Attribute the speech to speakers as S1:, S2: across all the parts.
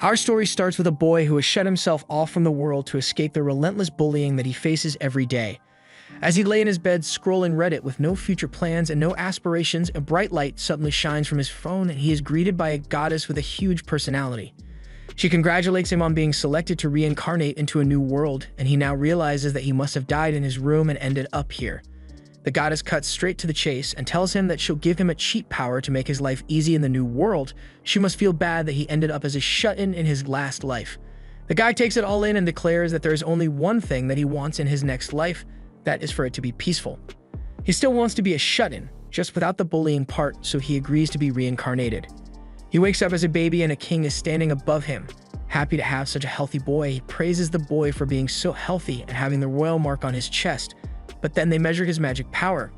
S1: Our story starts with a boy who has shut himself off from the world to escape the relentless bullying that he faces every day. As he lay in his bed scrolling Reddit with no future plans and no aspirations, a bright light suddenly shines from his phone and he is greeted by a goddess with a huge personality. She congratulates him on being selected to reincarnate into a new world, and he now realizes that he must have died in his room and ended up here. The goddess cuts straight to the chase and tells him that she'll give him a cheat power to make his life easy in the new world. She must feel bad that he ended up as a shut-in in his last life. The guy takes it all in and declares that there is only one thing that he wants in his next life, that is for it to be peaceful. He still wants to be a shut-in, just without the bullying part, so he agrees to be reincarnated. He wakes up as a baby and a king is standing above him. Happy to have such a healthy boy, he praises the boy for being so healthy and having the royal mark on his chest. But then they measure his magic power.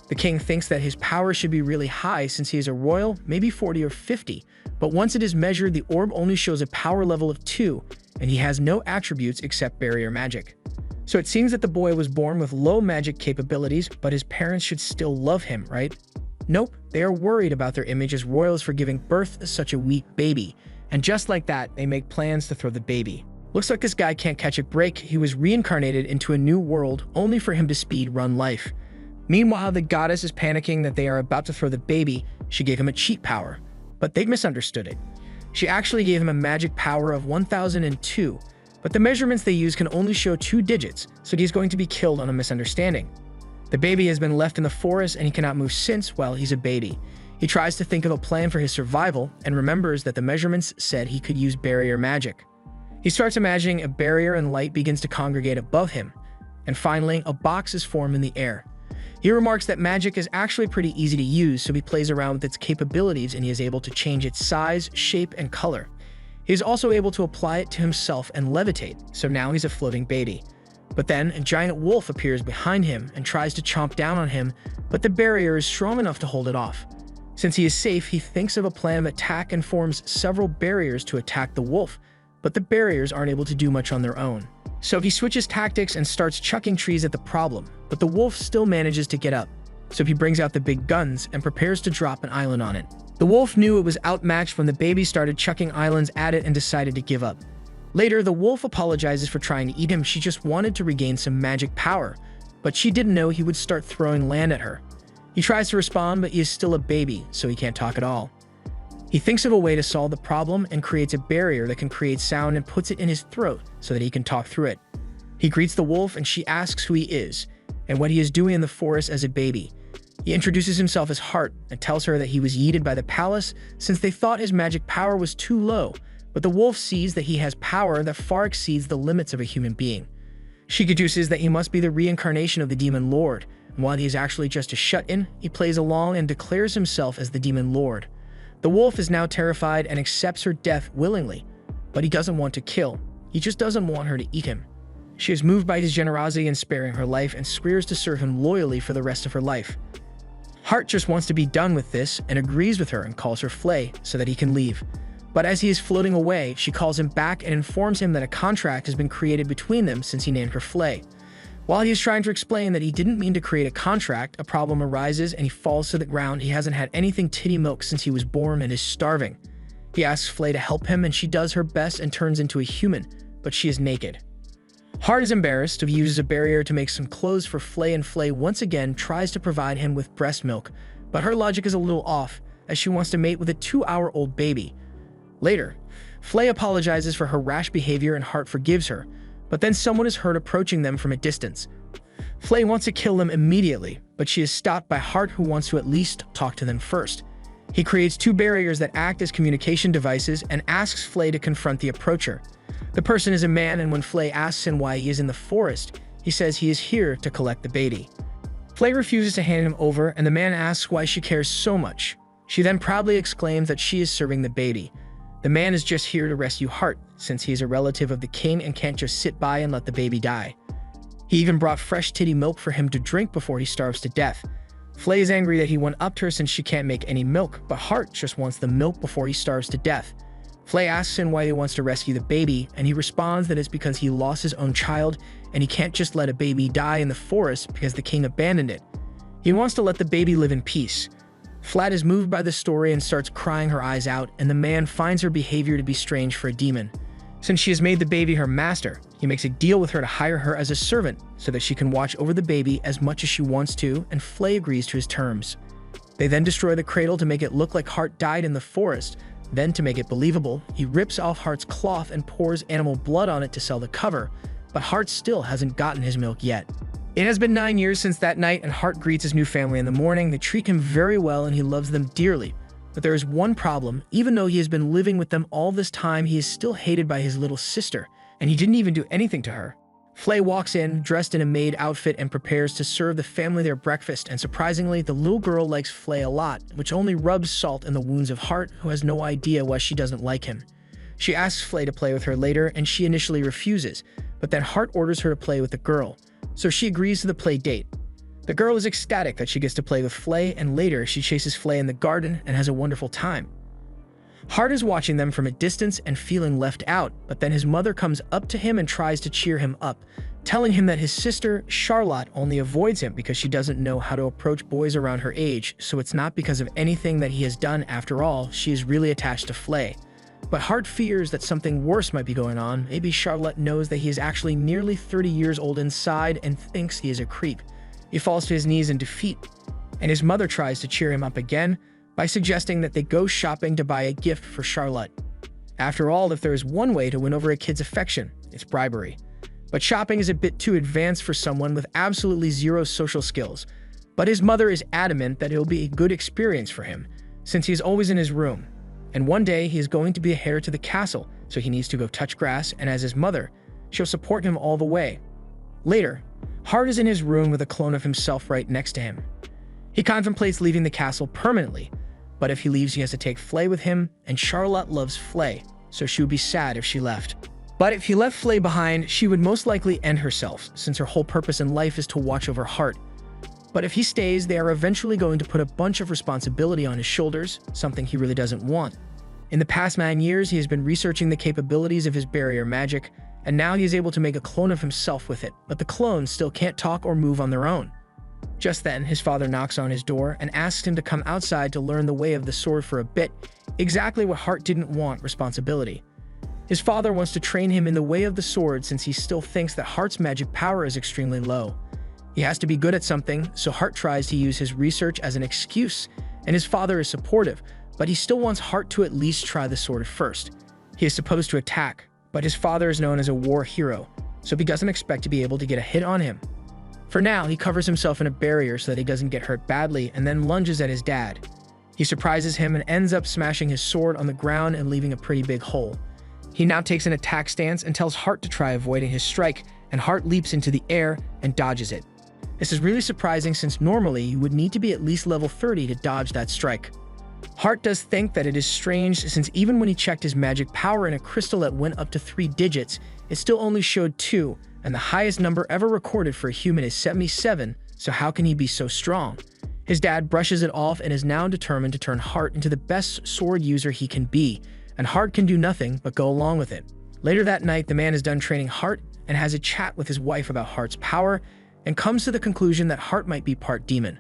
S1: The king thinks that his power should be really high since he is a royal, maybe 40 or 50. But once it is measured, the orb only shows a power level of 2, and he has no attributes except barrier magic. So it seems that the boy was born with low magic capabilities, but his parents should still love him, right? Nope, they are worried about their image as royals for giving birth to such a weak baby. And just like that, they make plans to throw the baby. Looks like this guy can't catch a break. He was reincarnated into a new world only for him to speed run life. Meanwhile, the goddess is panicking that they are about to throw the baby. She gave him a cheat power, but they misunderstood it. She actually gave him a magic power of 1002, but the measurements they use can only show 2 digits, so he's going to be killed on a misunderstanding. The baby has been left in the forest and he cannot move since, well, he's a baby. He tries to think of a plan for his survival and remembers that the measurements said he could use barrier magic. He starts imagining a barrier and light begins to congregate above him, and finally, a box is formed in the air. He remarks that magic is actually pretty easy to use, so he plays around with its capabilities and he is able to change its size, shape, and color. He is also able to apply it to himself and levitate, so now he's a floating baby. But then, a giant wolf appears behind him and tries to chomp down on him, but the barrier is strong enough to hold it off. Since he is safe, he thinks of a plan of attack and forms several barriers to attack the wolf, but the barriers aren't able to do much on their own. So he switches tactics and starts chucking trees at the problem, but the wolf still manages to get up. So he brings out the big guns and prepares to drop an island on it. The wolf knew it was outmatched when the baby started chucking islands at it and decided to give up. Later, the wolf apologizes for trying to eat him. She just wanted to regain some magic power, but she didn't know he would start throwing land at her. He tries to respond, but he is still a baby, so he can't talk at all. He thinks of a way to solve the problem and creates a barrier that can create sound and puts it in his throat so that he can talk through it. He greets the wolf and she asks who he is and what he is doing in the forest as a baby. He introduces himself as Heart and tells her that he was yeeted by the palace since they thought his magic power was too low, but the wolf sees that he has power that far exceeds the limits of a human being. She deduces that he must be the reincarnation of the demon lord, and while he is actually just a shut-in, he plays along and declares himself as the demon lord. The wolf is now terrified and accepts her death willingly, but he doesn't want to kill. He just doesn't want her to eat him. She is moved by his generosity in sparing her life and swears to serve him loyally for the rest of her life. Heart just wants to be done with this and agrees with her and calls her Flay so that he can leave. But as he is floating away, she calls him back and informs him that a contract has been created between them since he named her Flay. While he is trying to explain that he didn't mean to create a contract, a problem arises and he falls to the ground. He hasn't had anything titty milk since he was born and is starving. He asks Flay to help him and she does her best and turns into a human, but she is naked. Heart is embarrassed, so he uses a barrier to make some clothes for Flay, and Flay once again tries to provide him with breast milk, but her logic is a little off as she wants to mate with a 2-hour-old baby. Later, Flay apologizes for her rash behavior and Heart forgives her, but then someone is heard approaching them from a distance. Flay wants to kill them immediately, but she is stopped by Heart, who wants to at least talk to them first. He creates 2 barriers that act as communication devices and asks Flay to confront the approacher. The person is a man, and when Flay asks him why he is in the forest, he says he is here to collect the baby. Flay refuses to hand him over, and the man asks why she cares so much. She then proudly exclaims that she is serving the baby. The man is just here to rescue Heart, since he is a relative of the king and can't just sit by and let the baby die. He even brought fresh titty milk for him to drink before he starves to death. Flay is angry that he went up to her since she can't make any milk, but Heart just wants the milk before he starves to death. Flay asks him why he wants to rescue the baby, and he responds that it's because he lost his own child and he can't just let a baby die in the forest because the king abandoned it. He wants to let the baby live in peace. Flat is moved by the story and starts crying her eyes out, and the man finds her behavior to be strange for a demon. Since she has made the baby her master, he makes a deal with her to hire her as a servant so that she can watch over the baby as much as she wants to, and Flay agrees to his terms. They then destroy the cradle to make it look like Hart died in the forest. Then, to make it believable, he rips off Hart's cloth and pours animal blood on it to sell the cover, but Hart still hasn't gotten his milk yet. It has been 9 years since that night, and Hart greets his new family in the morning. They treat him very well and he loves them dearly. But there is one problem. Even though he has been living with them all this time, he is still hated by his little sister, and he didn't even do anything to her. Flay walks in, dressed in a maid outfit, and prepares to serve the family their breakfast, and surprisingly, the little girl likes Flay a lot, which only rubs salt in the wounds of Hart, who has no idea why she doesn't like him. She asks Flay to play with her later, and she initially refuses, but then Hart orders her to play with the girl, so she agrees to the play date. The girl is ecstatic that she gets to play with Flay, and later she chases Flay in the garden and has a wonderful time. Hart is watching them from a distance and feeling left out, but then his mother comes up to him and tries to cheer him up, telling him that his sister, Charlotte, only avoids him because she doesn't know how to approach boys around her age, so it's not because of anything that he has done. After all, she is really attached to Flay. But Hart fears that something worse might be going on. Maybe Charlotte knows that he is actually nearly 30 years old inside and thinks he is a creep. He falls to his knees in defeat, and his mother tries to cheer him up again by suggesting that they go shopping to buy a gift for Charlotte. After all, if there is one way to win over a kid's affection, it's bribery. But shopping is a bit too advanced for someone with absolutely zero social skills. But his mother is adamant that it will be a good experience for him, since he is always in his room. And one day he is going to be a heir to the castle, so he needs to go touch grass, and as his mother, she'll support him all the way. Later, Hart is in his room with a clone of himself right next to him. He contemplates leaving the castle permanently, but if he leaves, he has to take Flay with him, and Charlotte loves Flay, so she would be sad if she left. But if he left Flay behind, she would most likely end herself, since her whole purpose in life is to watch over Hart. But if he stays, they are eventually going to put a bunch of responsibility on his shoulders, something he really doesn't want. In the past 9 years, he has been researching the capabilities of his barrier magic, and now he is able to make a clone of himself with it, but the clones still can't talk or move on their own. Just then, his father knocks on his door and asks him to come outside to learn the way of the sword for a bit, exactly what Hart didn't want: responsibility. His father wants to train him in the way of the sword since he still thinks that Hart's magic power is extremely low. He has to be good at something, so Hart tries to use his research as an excuse, and his father is supportive, but he still wants Hart to at least try the sword first. He is supposed to attack, but his father is known as a war hero, so he doesn't expect to be able to get a hit on him. For now, he covers himself in a barrier so that he doesn't get hurt badly, and then lunges at his dad. He surprises him and ends up smashing his sword on the ground and leaving a pretty big hole. He now takes an attack stance and tells Hart to try avoiding his strike, and Hart leaps into the air and dodges it. This is really surprising since normally you would need to be at least level 30 to dodge that strike. Hart does think that it is strange since even when he checked his magic power in a crystal that went up to 3 digits, it still only showed 2, and the highest number ever recorded for a human is 77, so how can he be so strong? His dad brushes it off and is now determined to turn Hart into the best sword user he can be, and Hart can do nothing but go along with it. Later that night, the man is done training Hart and has a chat with his wife about Hart's power, and comes to the conclusion that Hart might be part demon.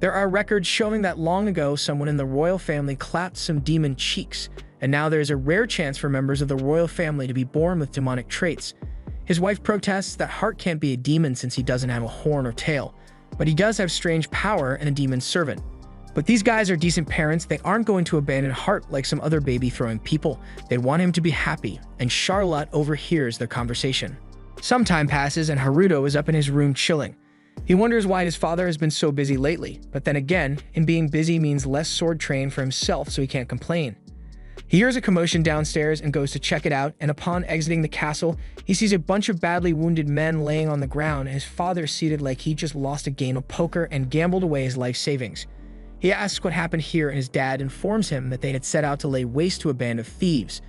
S1: There are records showing that long ago someone in the royal family clapped some demon cheeks, and now there is a rare chance for members of the royal family to be born with demonic traits. His wife protests that Hart can't be a demon since he doesn't have a horn or tail, but he does have strange power and a demon servant. But these guys are decent parents. They aren't going to abandon Hart like some other baby-throwing people. They want him to be happy, and Charlotte overhears their conversation. Some time passes and Haruto is up in his room chilling. He wonders why his father has been so busy lately, but then again, him being busy means less sword training for himself, so he can't complain. He hears a commotion downstairs and goes to check it out, and upon exiting the castle, he sees a bunch of badly wounded men laying on the ground, and his father seated like he just lost a game of poker and gambled away his life savings. He asks what happened here, and his dad informs him that they had set out to lay waste to a band of thieves.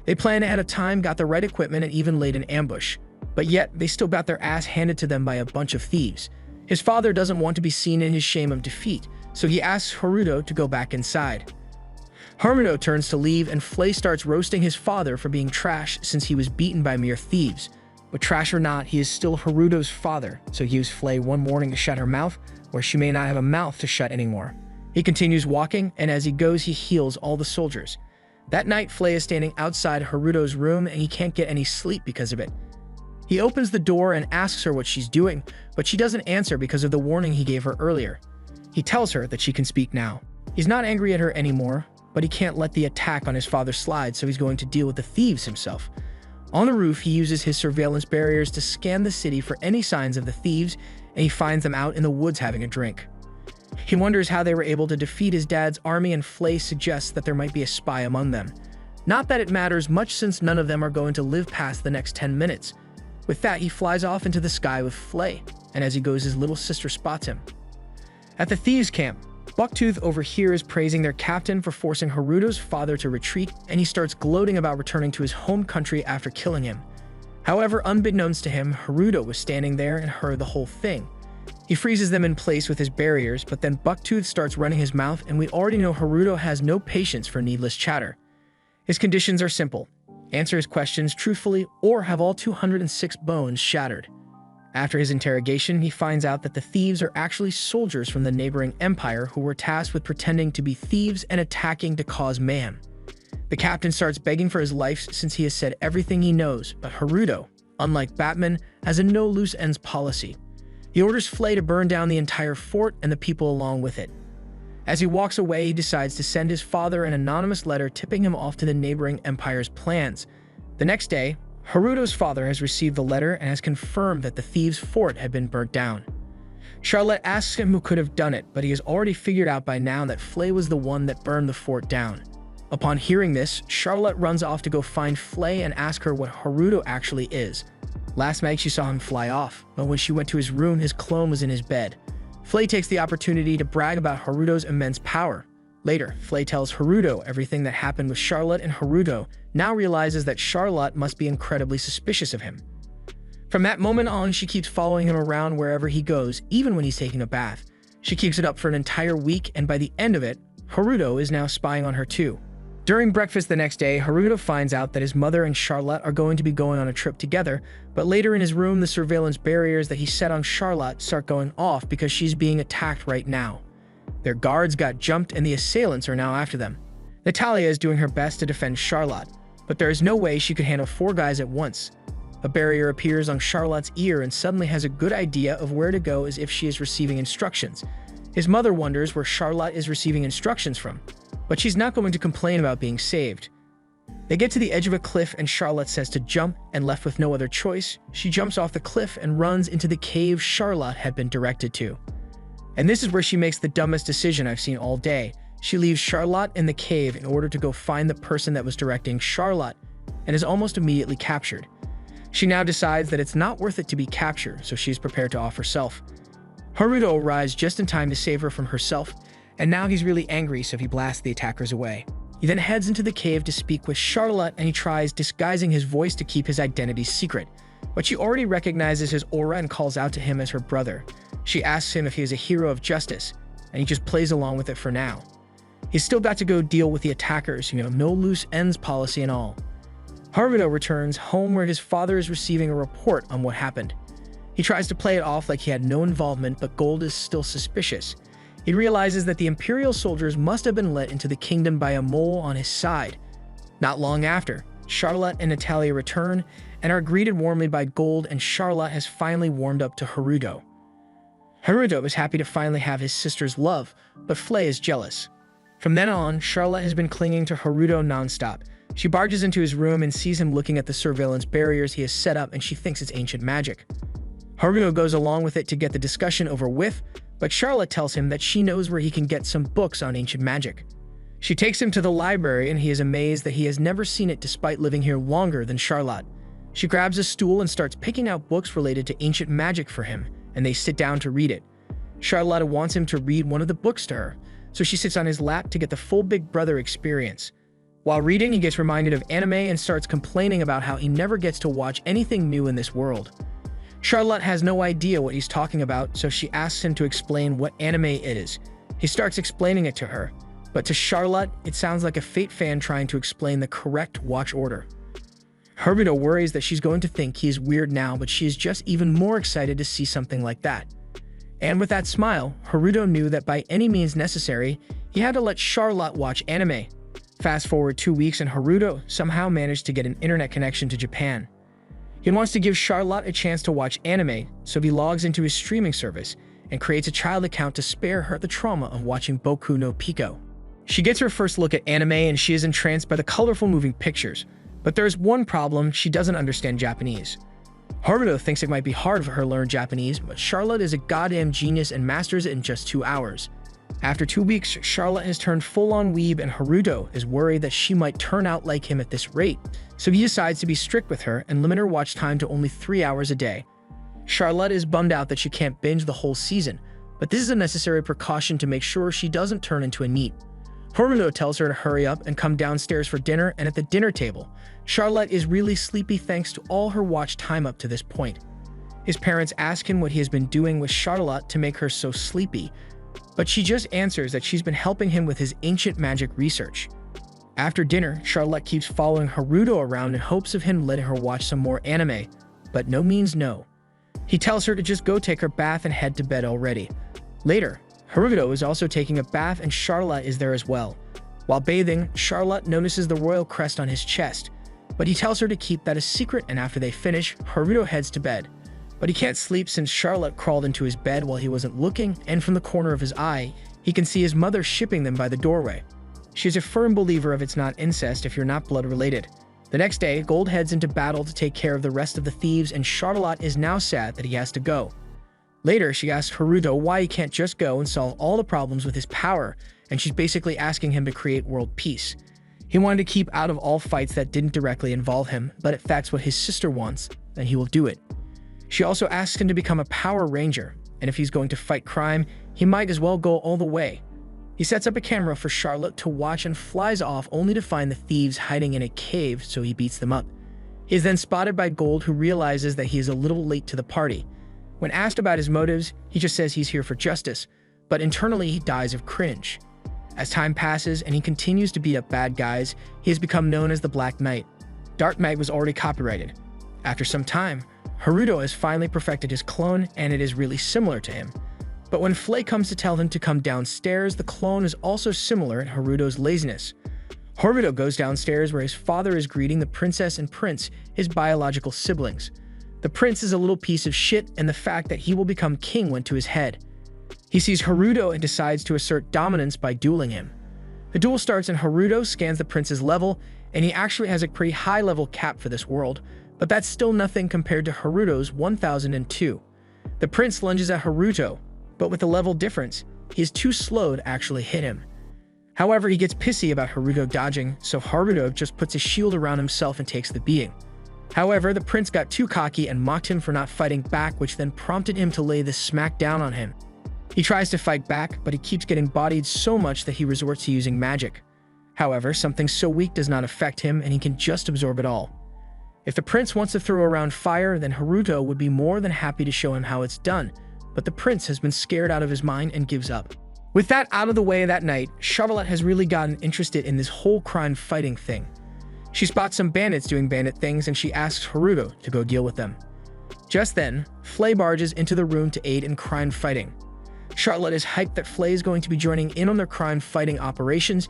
S1: They planned ahead of time, got the right equipment, and even laid an ambush. But yet, they still got their ass handed to them by a bunch of thieves. His father doesn't want to be seen in his shame of defeat, so he asks Haruto to go back inside. Haruto turns to leave, and Flay starts roasting his father for being trash since he was beaten by mere thieves. But trash or not, he is still Haruto's father, so he used Flay one morning to shut her mouth, where she may not have a mouth to shut anymore. He continues walking, and as he goes, he heals all the soldiers. That night, Flay is standing outside Haruto's room, and he can't get any sleep because of it. He opens the door and asks her what she's doing, but she doesn't answer because of the warning he gave her earlier. He tells her that she can speak now. He's not angry at her anymore, but he can't let the attack on his father slide, so he's going to deal with the thieves himself. On the roof, he uses his surveillance barriers to scan the city for any signs of the thieves, and he finds them out in the woods having a drink. He wonders how they were able to defeat his dad's army, and Flay suggests that there might be a spy among them. Not that it matters much, since none of them are going to live past the next 10 minutes. With that, he flies off into the sky with Flay, and as he goes, his little sister spots him. At the thieves' camp, Bucktooth overhears praising their captain for forcing Haruto's father to retreat, and he starts gloating about returning to his home country after killing him. However, unbeknownst to him, Haruto was standing there and heard the whole thing. He freezes them in place with his barriers, but then Bucktooth starts running his mouth, and we already know Haruto has no patience for needless chatter. His conditions are simple: answer his questions truthfully or have all 206 bones shattered. After his interrogation, he finds out that the thieves are actually soldiers from the neighboring empire who were tasked with pretending to be thieves and attacking to cause mayhem. The captain starts begging for his life since he has said everything he knows, but Haruto, unlike Batman, has a no loose ends policy. He orders Flay to burn down the entire fort and the people along with it. As he walks away, he decides to send his father an anonymous letter tipping him off to the neighboring empire's plans. The next day, Haruto's father has received the letter and has confirmed that the thieves' fort had been burnt down. Charlotte asks him who could have done it, but he has already figured out by now that Flay was the one that burned the fort down. Upon hearing this, Charlotte runs off to go find Flay and ask her what Haruto actually is. Last night she saw him fly off, but when she went to his room, his clone was in his bed. Flay takes the opportunity to brag about Haruto's immense power. Later, Flay tells Haruto everything that happened with Charlotte, and Haruto now realizes that Charlotte must be incredibly suspicious of him. From that moment on, she keeps following him around wherever he goes, even when he's taking a bath. She keeps it up for an entire week, and by the end of it, Haruto is now spying on her too. During breakfast the next day, Haruto finds out that his mother and Charlotte are going to be going on a trip together, but later in his room, the surveillance barriers that he set on Charlotte start going off because she's being attacked right now. Their guards got jumped and the assailants are now after them. Natalia is doing her best to defend Charlotte, but there is no way she could handle 4 guys at once. A barrier appears on Charlotte's ear and suddenly has a good idea of where to go as if she is receiving instructions. His mother wonders where Charlotte is receiving instructions from, but she's not going to complain about being saved. They get to the edge of a cliff and Charlotte says to jump, and left with no other choice, she jumps off the cliff and runs into the cave Charlotte had been directed to. And this is where she makes the dumbest decision I've seen all day. She leaves Charlotte in the cave in order to go find the person that was directing Charlotte, and is almost immediately captured. She now decides that it's not worth it to be captured, so she's prepared to off herself. Haruto arrives just in time to save her from herself, and now he's really angry, so he blasts the attackers away. He then heads into the cave to speak with Charlotte, and he tries disguising his voice to keep his identity secret, but she already recognizes his aura and calls out to him as her brother. She asks him if he is a hero of justice, and he just plays along with it for now. He's still got to go deal with the attackers, no loose ends policy and all. Haruto returns home where his father is receiving a report on what happened. He tries to play it off like he had no involvement, but Gold is still suspicious. He realizes that the Imperial soldiers must have been let into the kingdom by a mole on his side. Not long after, Charlotte and Natalia return and are greeted warmly by Gold, and Charlotte has finally warmed up to Haruto. Haruto is happy to finally have his sister's love, but Flay is jealous. From then on, Charlotte has been clinging to Haruto nonstop. She barges into his room and sees him looking at the surveillance barriers he has set up, and she thinks it's ancient magic. Haruto goes along with it to get the discussion over with, but Charlotte tells him that she knows where he can get some books on ancient magic. She takes him to the library, and he is amazed that he has never seen it despite living here longer than Charlotte. She grabs a stool and starts picking out books related to ancient magic for him, and they sit down to read it. Charlotte wants him to read one of the books to her, so she sits on his lap to get the full Big Brother experience. While reading, he gets reminded of anime and starts complaining about how he never gets to watch anything new in this world. Charlotte has no idea what he's talking about, so she asks him to explain what anime it is. He starts explaining it to her, but to Charlotte, it sounds like a Fate fan trying to explain the correct watch order. Haruto worries that she's going to think he is weird now, but she is just even more excited to see something like that. And with that smile, Haruto knew that by any means necessary, he had to let Charlotte watch anime. Fast forward 2 weeks and Haruto somehow managed to get an internet connection to Japan. He wants to give Charlotte a chance to watch anime, so he logs into his streaming service and creates a child account to spare her the trauma of watching Boku no Pico. She gets her first look at anime and she is entranced by the colorful moving pictures, but there's one problem: she doesn't understand Japanese. Haruto thinks it might be hard for her to learn Japanese, but Charlotte is a goddamn genius and masters it in just 2 hours. After 2 weeks, Charlotte has turned full-on weeb and Haruto is worried that she might turn out like him at this rate, so he decides to be strict with her and limit her watch time to only 3 hours a day. Charlotte is bummed out that she can't binge the whole season, but this is a necessary precaution to make sure she doesn't turn into a NEET. Haruto tells her to hurry up and come downstairs for dinner, and at the dinner table, Charlotte is really sleepy thanks to all her watch time up to this point. His parents ask him what he has been doing with Charlotte to make her so sleepy, but she just answers that she's been helping him with his ancient magic research. After dinner, Charlotte keeps following Haruto around in hopes of him letting her watch some more anime, but no means no. He tells her to just go take her bath and head to bed already. Later, Haruto is also taking a bath and Charlotte is there as well. While bathing, Charlotte notices the royal crest on his chest, but he tells her to keep that a secret, and after they finish, Haruto heads to bed. But he can't sleep since Charlotte crawled into his bed while he wasn't looking, and from the corner of his eye, he can see his mother shipping them by the doorway. She is a firm believer of it's not incest if you're not blood related. The next day, Gold heads into battle to take care of the rest of the thieves, and Charlotte is now sad that he has to go. Later, she asks Haruto why he can't just go and solve all the problems with his power, and she's basically asking him to create world peace. He wanted to keep out of all fights that didn't directly involve him, but if that's what his sister wants, then he will do it. She also asks him to become a Power Ranger, and if he's going to fight crime, he might as well go all the way. He sets up a camera for Charlotte to watch and flies off only to find the thieves hiding in a cave, so he beats them up. He is then spotted by Gold, who realizes that he is a little late to the party. When asked about his motives, he just says he's here for justice, but internally he dies of cringe. As time passes and he continues to beat up bad guys, he has become known as the Black Knight. Dark Knight was already copyrighted. After some time, Haruto has finally perfected his clone, and it is really similar to him. But when Flay comes to tell him to come downstairs, the clone is also similar in Haruto's laziness. Haruto goes downstairs where his father is greeting the princess and prince, his biological siblings. The prince is a little piece of shit, and the fact that he will become king went to his head. He sees Haruto and decides to assert dominance by dueling him. The duel starts and Haruto scans the prince's level, and he actually has a pretty high level cap for this world, but that's still nothing compared to Haruto's 1002. The prince lunges at Haruto, but with the level difference, he is too slow to actually hit him. However, he gets pissy about Haruto dodging, so Haruto just puts a shield around himself and takes the beating. However, the prince got too cocky and mocked him for not fighting back, which then prompted him to lay the smack down on him. He tries to fight back, but he keeps getting bodied so much that he resorts to using magic. However, something so weak does not affect him, and he can just absorb it all. If the prince wants to throw around fire, then Haruto would be more than happy to show him how it's done, but the prince has been scared out of his mind and gives up. With that out of the way that night, Charlotte has really gotten interested in this whole crime fighting thing. She spots some bandits doing bandit things, and she asks Haruto to go deal with them. Just then, Flay barges into the room to aid in crime fighting. Charlotte is hyped that Flay is going to be joining in on their crime fighting operations.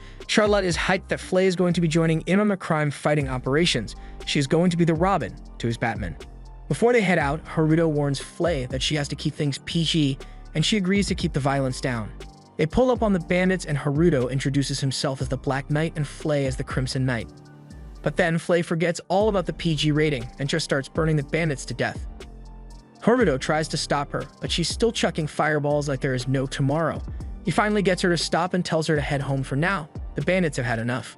S1: She is going to be the Robin to his Batman. Before they head out, Haruto warns Flay that she has to keep things PG, and she agrees to keep the violence down. They pull up on the bandits, and Haruto introduces himself as the Black Knight and Flay as the Crimson Knight. But then Flay forgets all about the PG rating and just starts burning the bandits to death. Haruto tries to stop her, but she's still chucking fireballs like there is no tomorrow. He finally gets her to stop and tells her to head home for now. The bandits have had enough.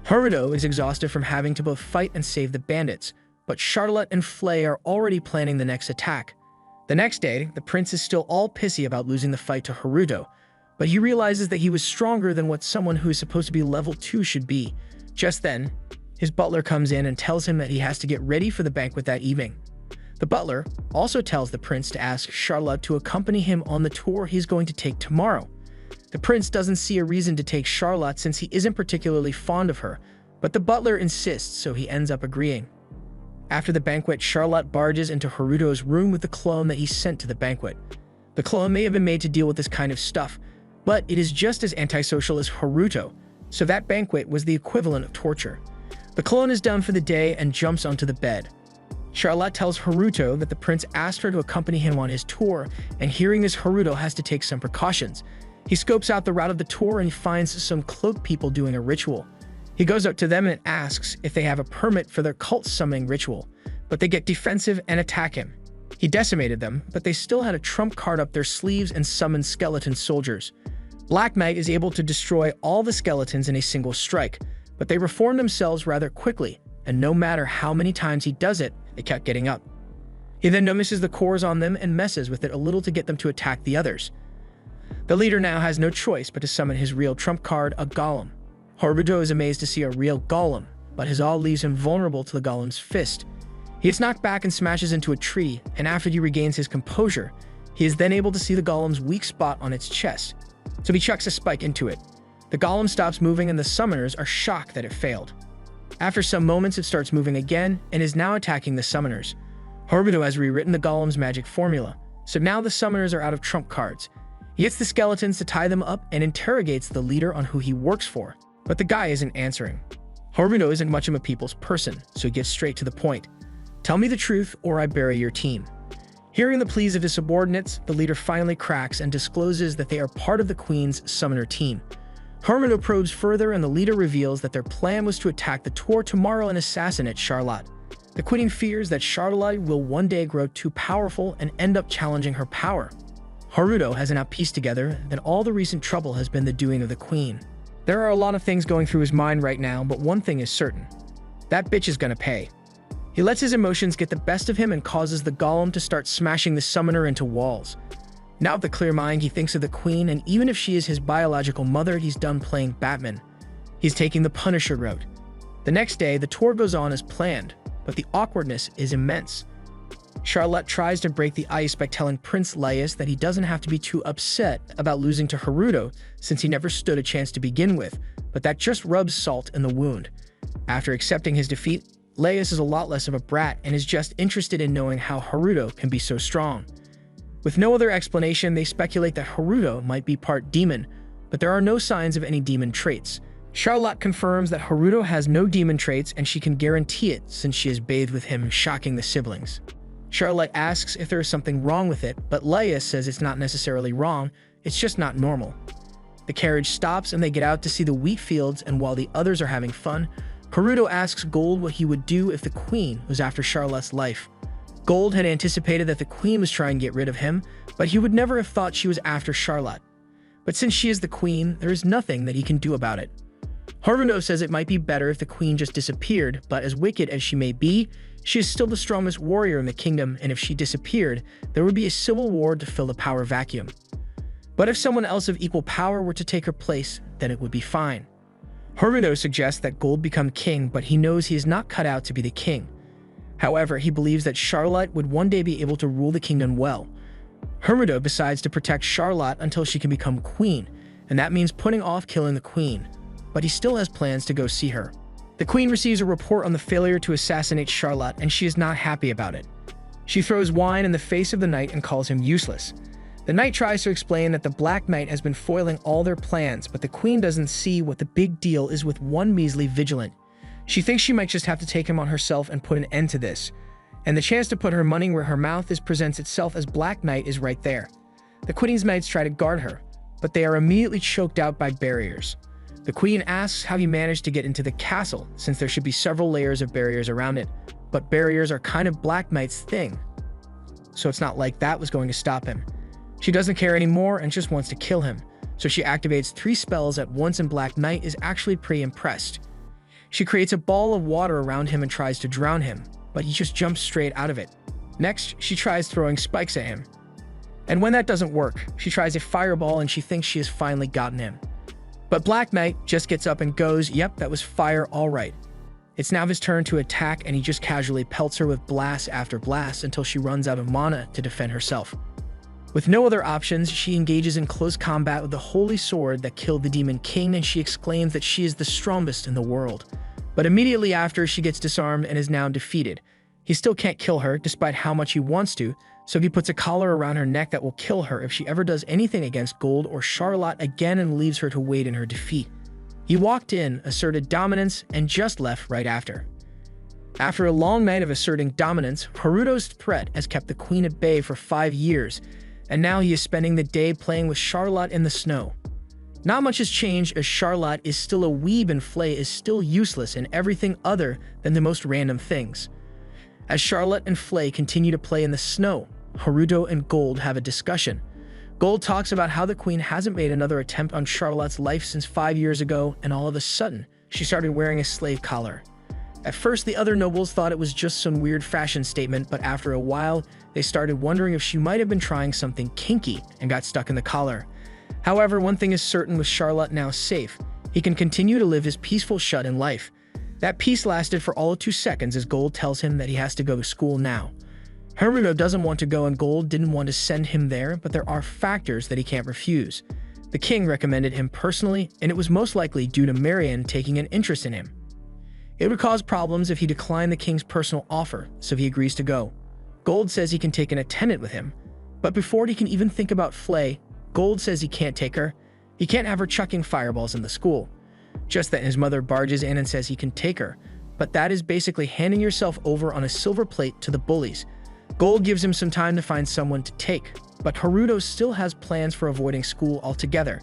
S1: Haruto is exhausted from having to both fight and save the bandits, but Charlotte and Flay are already planning the next attack. The next day, the prince is still all pissy about losing the fight to Haruto, but he realizes that he was stronger than what someone who is supposed to be level 2 should be. Just then, his butler comes in and tells him that he has to get ready for the banquet that evening. The butler also tells the prince to ask Charlotte to accompany him on the tour he's going to take tomorrow. The prince doesn't see a reason to take Charlotte since he isn't particularly fond of her, but the butler insists, so he ends up agreeing. After the banquet, Charlotte barges into Haruto's room with the clone that he sent to the banquet. The clone may have been made to deal with this kind of stuff, but it is just as antisocial as Haruto, so that banquet was the equivalent of torture. The clone is done for the day and jumps onto the bed. Charlotte tells Haruto that the prince asked her to accompany him on his tour, and hearing this, Haruto has to take some precautions. He scopes out the route of the tour and finds some cloaked people doing a ritual. He goes up to them and asks if they have a permit for their cult summoning ritual, but they get defensive and attack him. He decimated them, but they still had a trump card up their sleeves and summoned skeleton soldiers. Black Knight is able to destroy all the skeletons in a single strike, but they reform themselves rather quickly, and no matter how many times he does it, they kept getting up. He then notices the cores on them and messes with it a little to get them to attack the others. The leader now has no choice but to summon his real trump card, a golem. Haruto is amazed to see a real golem, but his awe leaves him vulnerable to the golem's fist. He gets knocked back and smashes into a tree, and after he regains his composure, he is then able to see the golem's weak spot on its chest, so he chucks a spike into it. The golem stops moving and the summoners are shocked that it failed. After some moments, it starts moving again and is now attacking the summoners. Haruto has rewritten the golem's magic formula, so now the summoners are out of trump cards. He gets the skeletons to tie them up and interrogates the leader on who he works for, but the guy isn't answering. Haruto isn't much of a people's person, so he gets straight to the point. Tell me the truth or I bury your team. Hearing the pleas of his subordinates, the leader finally cracks and discloses that they are part of the Queen's summoner team. Haruto probes further and the leader reveals that their plan was to attack the tour tomorrow and assassinate Charlotte. The Queen fears that Charlotte will one day grow too powerful and end up challenging her power. Haruto has now pieced together that all the recent trouble has been the doing of the Queen. There are a lot of things going through his mind right now, but one thing is certain. That bitch is gonna pay. He lets his emotions get the best of him and causes the golem to start smashing the summoner into walls. Now with a clear mind, he thinks of the Queen, and even if she is his biological mother, he's done playing Batman. He's taking the Punisher route. The next day, the tour goes on as planned, but the awkwardness is immense. Charlotte tries to break the ice by telling Prince Laius that he doesn't have to be too upset about losing to Haruto since he never stood a chance to begin with, but that just rubs salt in the wound. After accepting his defeat, Laius is a lot less of a brat and is just interested in knowing how Haruto can be so strong. With no other explanation, they speculate that Haruto might be part demon, but there are no signs of any demon traits. Charlotte confirms that Haruto has no demon traits and she can guarantee it since she is bathed with him, shocking the siblings. Charlotte asks if there is something wrong with it, but Laius says it's not necessarily wrong, it's just not normal. The carriage stops and they get out to see the wheat fields, and while the others are having fun, Haruto asks Gold what he would do if the Queen was after Charlotte's life. Gold had anticipated that the Queen was trying to get rid of him, but he would never have thought she was after Charlotte. But since she is the Queen, there is nothing that he can do about it. Haruto says it might be better if the Queen just disappeared, but as wicked as she may be, she is still the strongest warrior in the kingdom, and if she disappeared, there would be a civil war to fill the power vacuum. But if someone else of equal power were to take her place, then it would be fine. Haruto suggests that Gold become king, but he knows he is not cut out to be the king. However, he believes that Charlotte would one day be able to rule the kingdom well. Haruto decides to protect Charlotte until she can become queen, and that means putting off killing the Queen. But he still has plans to go see her. The Queen receives a report on the failure to assassinate Charlotte, and she is not happy about it. She throws wine in the face of the knight and calls him useless. The knight tries to explain that the Black Knight has been foiling all their plans, but the Queen doesn't see what the big deal is with one measly vigilant. She thinks she might just have to take him on herself and put an end to this. And the chance to put her money where her mouth is presents itself as Black Knight is right there. The Queen's knights try to guard her, but they are immediately choked out by barriers. The Queen asks how he managed to get into the castle, since there should be several layers of barriers around it, but barriers are kind of Black Knight's thing. So it's not like that was going to stop him. She doesn't care anymore and just wants to kill him, so she activates 3 spells at once, and Black Knight is actually pretty impressed. She creates a ball of water around him and tries to drown him, but he just jumps straight out of it. Next, she tries throwing spikes at him. And when that doesn't work, she tries a fireball and she thinks she has finally gotten him. But Black Knight just gets up and goes, "Yep, that was fire, all right." It's now his turn to attack, and he just casually pelts her with blast after blast until she runs out of mana to defend herself. With no other options, she engages in close combat with the holy sword that killed the Demon King, and she exclaims that she is the strongest in the world. But immediately after, she gets disarmed and is now defeated. He still can't kill her, despite how much he wants to, So he puts a collar around her neck that will kill her if she ever does anything against Gold or Charlotte again, and leaves her to wait in her defeat. He walked in, asserted dominance, and just left right after. After a long night of asserting dominance, Haruto's threat has kept the queen at bay for 5 years, and now he is spending the day playing with Charlotte in the snow. Not much has changed, as Charlotte is still a weeb and Flay is still useless in everything other than the most random things. As Charlotte and Flay continue to play in the snow, Haruto and Gold have a discussion. Gold talks about how the queen hasn't made another attempt on Charlotte's life since 5 years ago, and all of a sudden, she started wearing a slave collar. At first, the other nobles thought it was just some weird fashion statement, but after a while, they started wondering if she might have been trying something kinky and got stuck in the collar. However, one thing is certain with Charlotte now safe. He can continue to live his peaceful shut-in life. That peace lasted for all of 2 seconds as Gold tells him that he has to go to school now. Haruto doesn't want to go and Gold didn't want to send him there, but there are factors that he can't refuse. The king recommended him personally, and it was most likely due to Marianne taking an interest in him. It would cause problems if he declined the king's personal offer, so he agrees to go. Gold says he can take an attendant with him, but before he can even think about Flay, Gold says he can't take her. He can't have her chucking fireballs in the school. Just then his mother barges in and says he can take her, but that is basically handing yourself over on a silver plate to the bullies. Gold gives him some time to find someone to take, but Haruto still has plans for avoiding school altogether.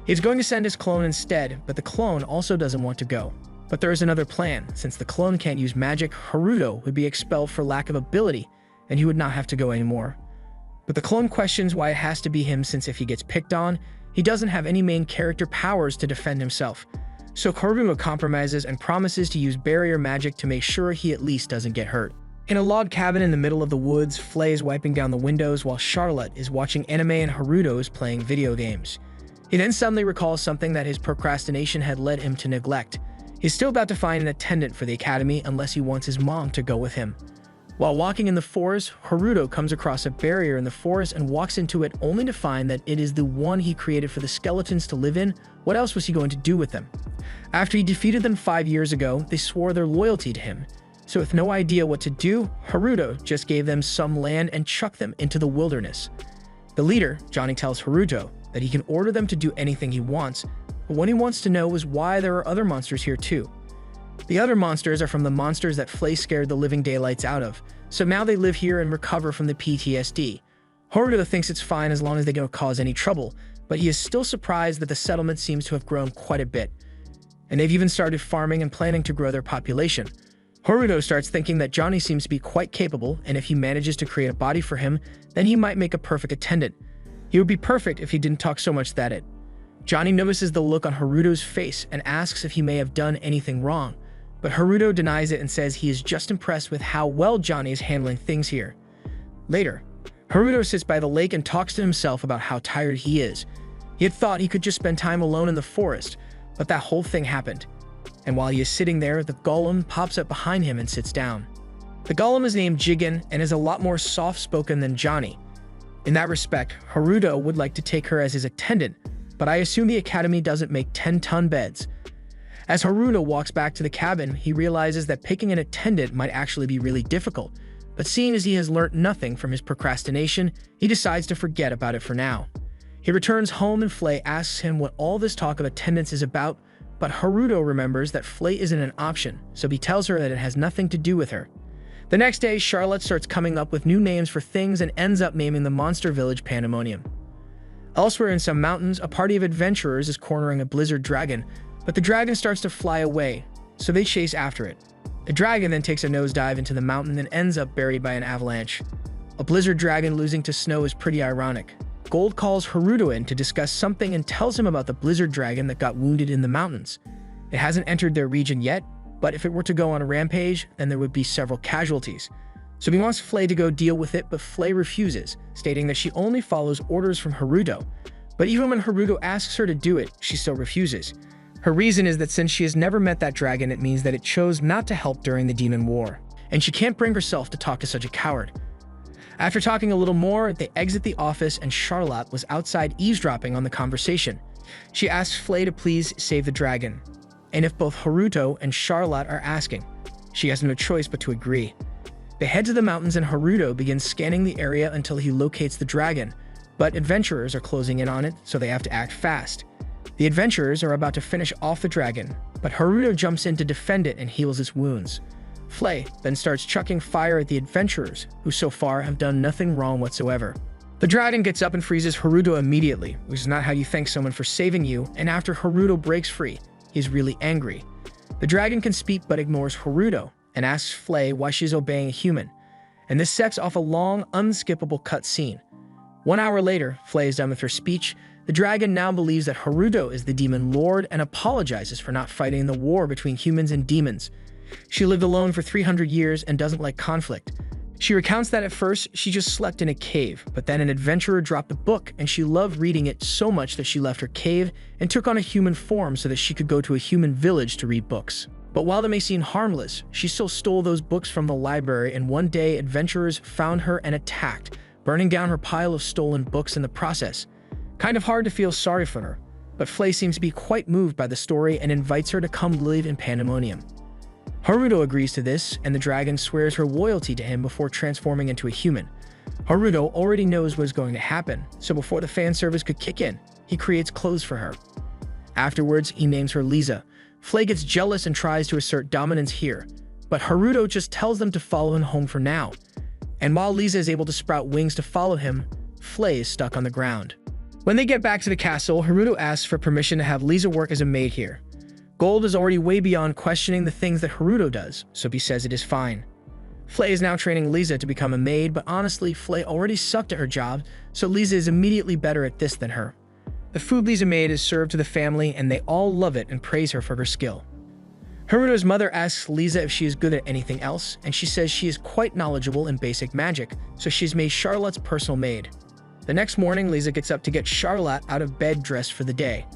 S1: He's going to send his clone instead, but the clone also doesn't want to go. But there is another plan. Since the clone can't use magic, Haruto would be expelled for lack of ability, and he would not have to go anymore. But the clone questions why it has to be him, since if he gets picked on, he doesn't have any main character powers to defend himself. So Haruto compromises and promises to use barrier magic to make sure he at least doesn't get hurt. In a log cabin in the middle of the woods, Flay is wiping down the windows while Charlotte is watching anime and Haruto is playing video games. He then suddenly recalls something that his procrastination had led him to neglect. He's still about to find an attendant for the academy unless he wants his mom to go with him. While walking in the forest, Haruto comes across a barrier in the forest and walks into it only to find that it is the one he created for the skeletons to live in. What else was he going to do with them? After he defeated them 5 years ago, they swore their loyalty to him. So with no idea what to do, Haruto just gave them some land and chucked them into the wilderness. The leader, Johnny, tells Haruto that he can order them to do anything he wants, but what he wants to know is why there are other monsters here too. The other monsters are from the monsters that Flay scared the living daylights out of, so now they live here and recover from the PTSD. Haruto thinks it's fine as long as they don't cause any trouble, but he is still surprised that the settlement seems to have grown quite a bit. And they've even started farming and planning to grow their population. Haruto starts thinking that Johnny seems to be quite capable, and if he manages to create a body for him, then he might make a perfect attendant. He would be perfect if he didn't talk so much that it. Johnny notices the look on Haruto's face and asks if he may have done anything wrong, but Haruto denies it and says he is just impressed with how well Johnny is handling things here. Later, Haruto sits by the lake and talks to himself about how tired he is. He had thought he could just spend time alone in the forest, but that whole thing happened. And while he is sitting there, the golem pops up behind him and sits down. The golem is named Jigen and is a lot more soft-spoken than Johnny. In that respect, Haruto would like to take her as his attendant, but I assume the academy doesn't make 10-ton beds. As Haruto walks back to the cabin, he realizes that picking an attendant might actually be really difficult, but seeing as he has learnt nothing from his procrastination, he decides to forget about it for now. He returns home and Flay asks him what all this talk of attendance is about, but Haruto remembers that Flay isn't an option, so he tells her that it has nothing to do with her. The next day, Charlotte starts coming up with new names for things and ends up naming the monster village Pandemonium. Elsewhere in some mountains, a party of adventurers is cornering a blizzard dragon, but the dragon starts to fly away, so they chase after it. The dragon then takes a nosedive into the mountain and ends up buried by an avalanche. A blizzard dragon losing to snow is pretty ironic. Gold calls Haruto in to discuss something and tells him about the blizzard dragon that got wounded in the mountains. It hasn't entered their region yet, but if it were to go on a rampage, then there would be several casualties. So he wants Flay to go deal with it, but Flay refuses, stating that she only follows orders from Haruto. But even when Haruto asks her to do it, she still refuses. Her reason is that since she has never met that dragon, it means that it chose not to help during the Demon War, and she can't bring herself to talk to such a coward. After talking a little more, they exit the office and Charlotte was outside eavesdropping on the conversation. She asks Flay to please save the dragon, and if both Haruto and Charlotte are asking, she has no choice but to agree. They head to the mountains and Haruto begins scanning the area until he locates the dragon, but adventurers are closing in on it, so they have to act fast. The adventurers are about to finish off the dragon, but Haruto jumps in to defend it and heals its wounds. Flay then starts chucking fire at the adventurers, who so far have done nothing wrong whatsoever. The dragon gets up and freezes Haruto immediately, which is not how you thank someone for saving you, and after Haruto breaks free, he's really angry. The dragon can speak but ignores Haruto, and asks Flay why she's obeying a human, and this sets off a long, unskippable cutscene. 1 hour later, Flay is done with her speech. The dragon now believes that Haruto is the demon lord and apologizes for not fighting the war between humans and demons. She lived alone for 300 years and doesn't like conflict. She recounts that at first, she just slept in a cave, but then an adventurer dropped a book and she loved reading it so much that she left her cave and took on a human form so that she could go to a human village to read books. But while they may seem harmless, she still stole those books from the library, and one day adventurers found her and attacked, burning down her pile of stolen books in the process. Kind of hard to feel sorry for her, but Flay seems to be quite moved by the story and invites her to come live in Pandemonium. Haruto agrees to this, and the dragon swears her loyalty to him before transforming into a human. Haruto already knows what is going to happen, so before the fan service could kick in, he creates clothes for her. Afterwards, he names her Lisa. Flay gets jealous and tries to assert dominance here, but Haruto just tells them to follow him home for now. And while Lisa is able to sprout wings to follow him, Flay is stuck on the ground. When they get back to the castle, Haruto asks for permission to have Lisa work as a maid here. Gold is already way beyond questioning the things that Haruto does, so he says it is fine. Flay is now training Lisa to become a maid, but honestly, Flay already sucked at her job, so Lisa is immediately better at this than her. The food Lisa made is served to the family, and they all love it and praise her for her skill. Haruto's mother asks Lisa if she is good at anything else, and she says she is quite knowledgeable in basic magic, so she's made Charlotte's personal maid. The next morning, Lisa gets up to get Charlotte out of bed dressed for the day.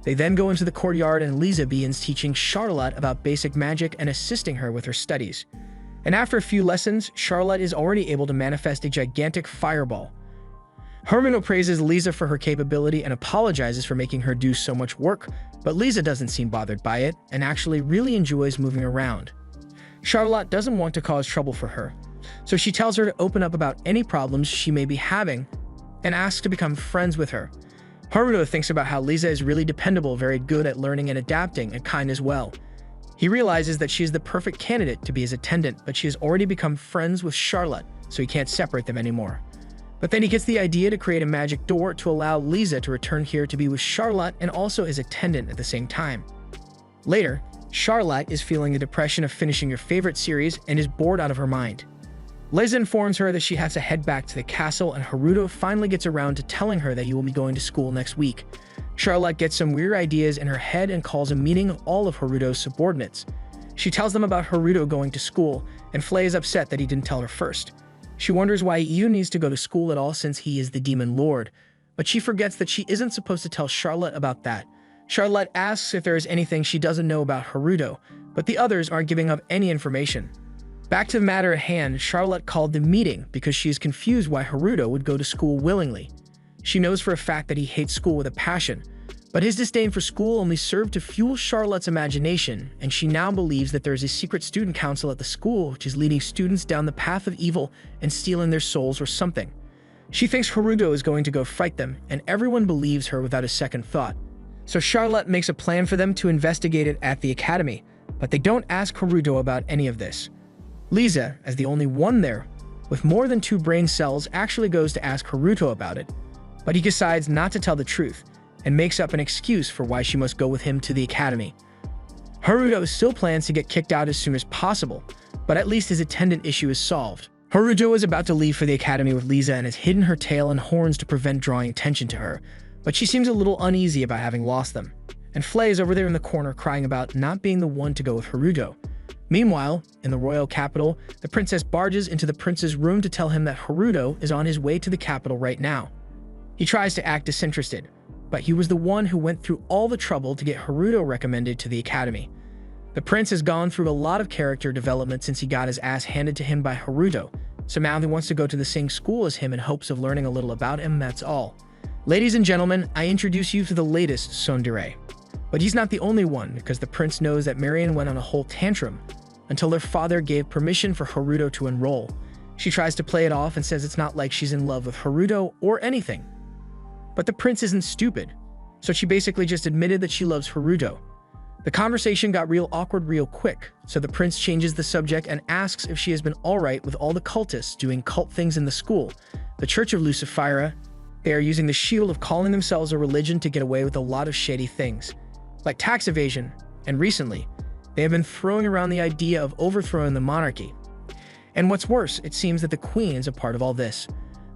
S1: They then go into the courtyard and Lisa begins teaching Charlotte about basic magic and assisting her with her studies. And after a few lessons, Charlotte is already able to manifest a gigantic fireball. Haruto praises Lisa for her capability and apologizes for making her do so much work, but Lisa doesn't seem bothered by it and actually really enjoys moving around. Charlotte doesn't want to cause trouble for her, so she tells her to open up about any problems she may be having and asks to become friends with her. Haruto thinks about how Lisa is really dependable, very good at learning and adapting, and kind as well. He realizes that she is the perfect candidate to be his attendant, but she has already become friends with Charlotte, so he can't separate them anymore. But then he gets the idea to create a magic door to allow Lisa to return here to be with Charlotte and also his attendant at the same time. Later, Charlotte is feeling the depression of finishing her favorite series and is bored out of her mind. Lisa informs her that she has to head back to the castle, and Haruto finally gets around to telling her that he will be going to school next week. Charlotte gets some weird ideas in her head and calls a meeting of all of Haruto's subordinates. She tells them about Haruto going to school, and Flay is upset that he didn't tell her first. She wonders why Yu needs to go to school at all since he is the demon lord, but she forgets that she isn't supposed to tell Charlotte about that. Charlotte asks if there is anything she doesn't know about Haruto, but the others aren't giving up any information. Back to the matter at hand, Charlotte called the meeting because she is confused why Haruto would go to school willingly. She knows for a fact that he hates school with a passion, but his disdain for school only served to fuel Charlotte's imagination, and she now believes that there is a secret student council at the school which is leading students down the path of evil and stealing their souls or something. She thinks Haruto is going to go fight them, and everyone believes her without a second thought. So Charlotte makes a plan for them to investigate it at the academy, but they don't ask Haruto about any of this. Lisa, as the only one there, with more than 2 brain cells, actually goes to ask Haruto about it, but he decides not to tell the truth and makes up an excuse for why she must go with him to the academy. Haruto still plans to get kicked out as soon as possible, but at least his attendant issue is solved. Haruto is about to leave for the academy with Lisa and has hidden her tail and horns to prevent drawing attention to her, but she seems a little uneasy about having lost them. And Flay is over there in the corner crying about not being the one to go with Haruto. Meanwhile, in the royal capital, the princess barges into the prince's room to tell him that Haruto is on his way to the capital right now. He tries to act disinterested, but he was the one who went through all the trouble to get Haruto recommended to the academy. The prince has gone through a lot of character development since he got his ass handed to him by Haruto, so now he wants to go to the same school as him in hopes of learning a little about him, that's all. Ladies and gentlemen, I introduce you to the latest tsundere. But he's not the only one, because the prince knows that Marion went on a whole tantrum until their father gave permission for Haruto to enroll. She tries to play it off and says it's not like she's in love with Haruto or anything. But the prince isn't stupid, so she basically just admitted that she loves Haruto. The conversation got real awkward real quick, so the prince changes the subject and asks if she has been alright with all the cultists doing cult things in the school. The Church of Lucifera, they are using the shield of calling themselves a religion to get away with a lot of shady things, like tax evasion, and recently, they have been throwing around the idea of overthrowing the monarchy. And what's worse, it seems that the queen is a part of all this.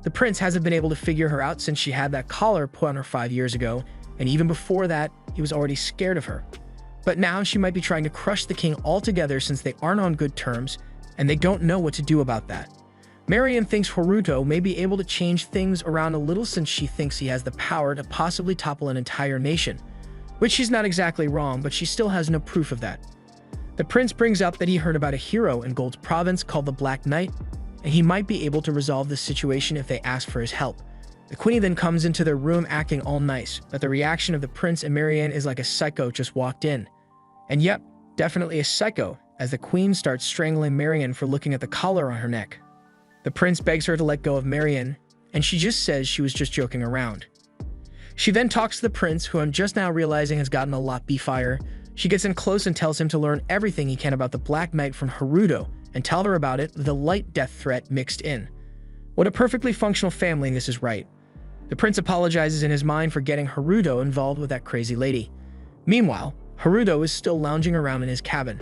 S1: The prince hasn't been able to figure her out since she had that collar put on her 5 years ago, and even before that, he was already scared of her. But now she might be trying to crush the king altogether since they aren't on good terms, and they don't know what to do about that. Marion thinks Haruto may be able to change things around a little since she thinks he has the power to possibly topple an entire nation, which she's not exactly wrong, but she still has no proof of that. The prince brings up that he heard about a hero in Gold's province called the Black Knight, and he might be able to resolve the situation if they ask for his help. The queen then comes into their room acting all nice, but the reaction of the prince and Marianne is like a psycho just walked in. And yep, definitely a psycho, as the queen starts strangling Marianne for looking at the collar on her neck. The prince begs her to let go of Marianne, and she just says she was just joking around. She then talks to the prince, who I'm just now realizing has gotten a lot beefier. She gets in close and tells him to learn everything he can about the Black Knight from Haruto, and tell her about it with a light death threat mixed in. What a perfectly functional family this is, right? The prince apologizes in his mind for getting Haruto involved with that crazy lady. Meanwhile, Haruto is still lounging around in his cabin.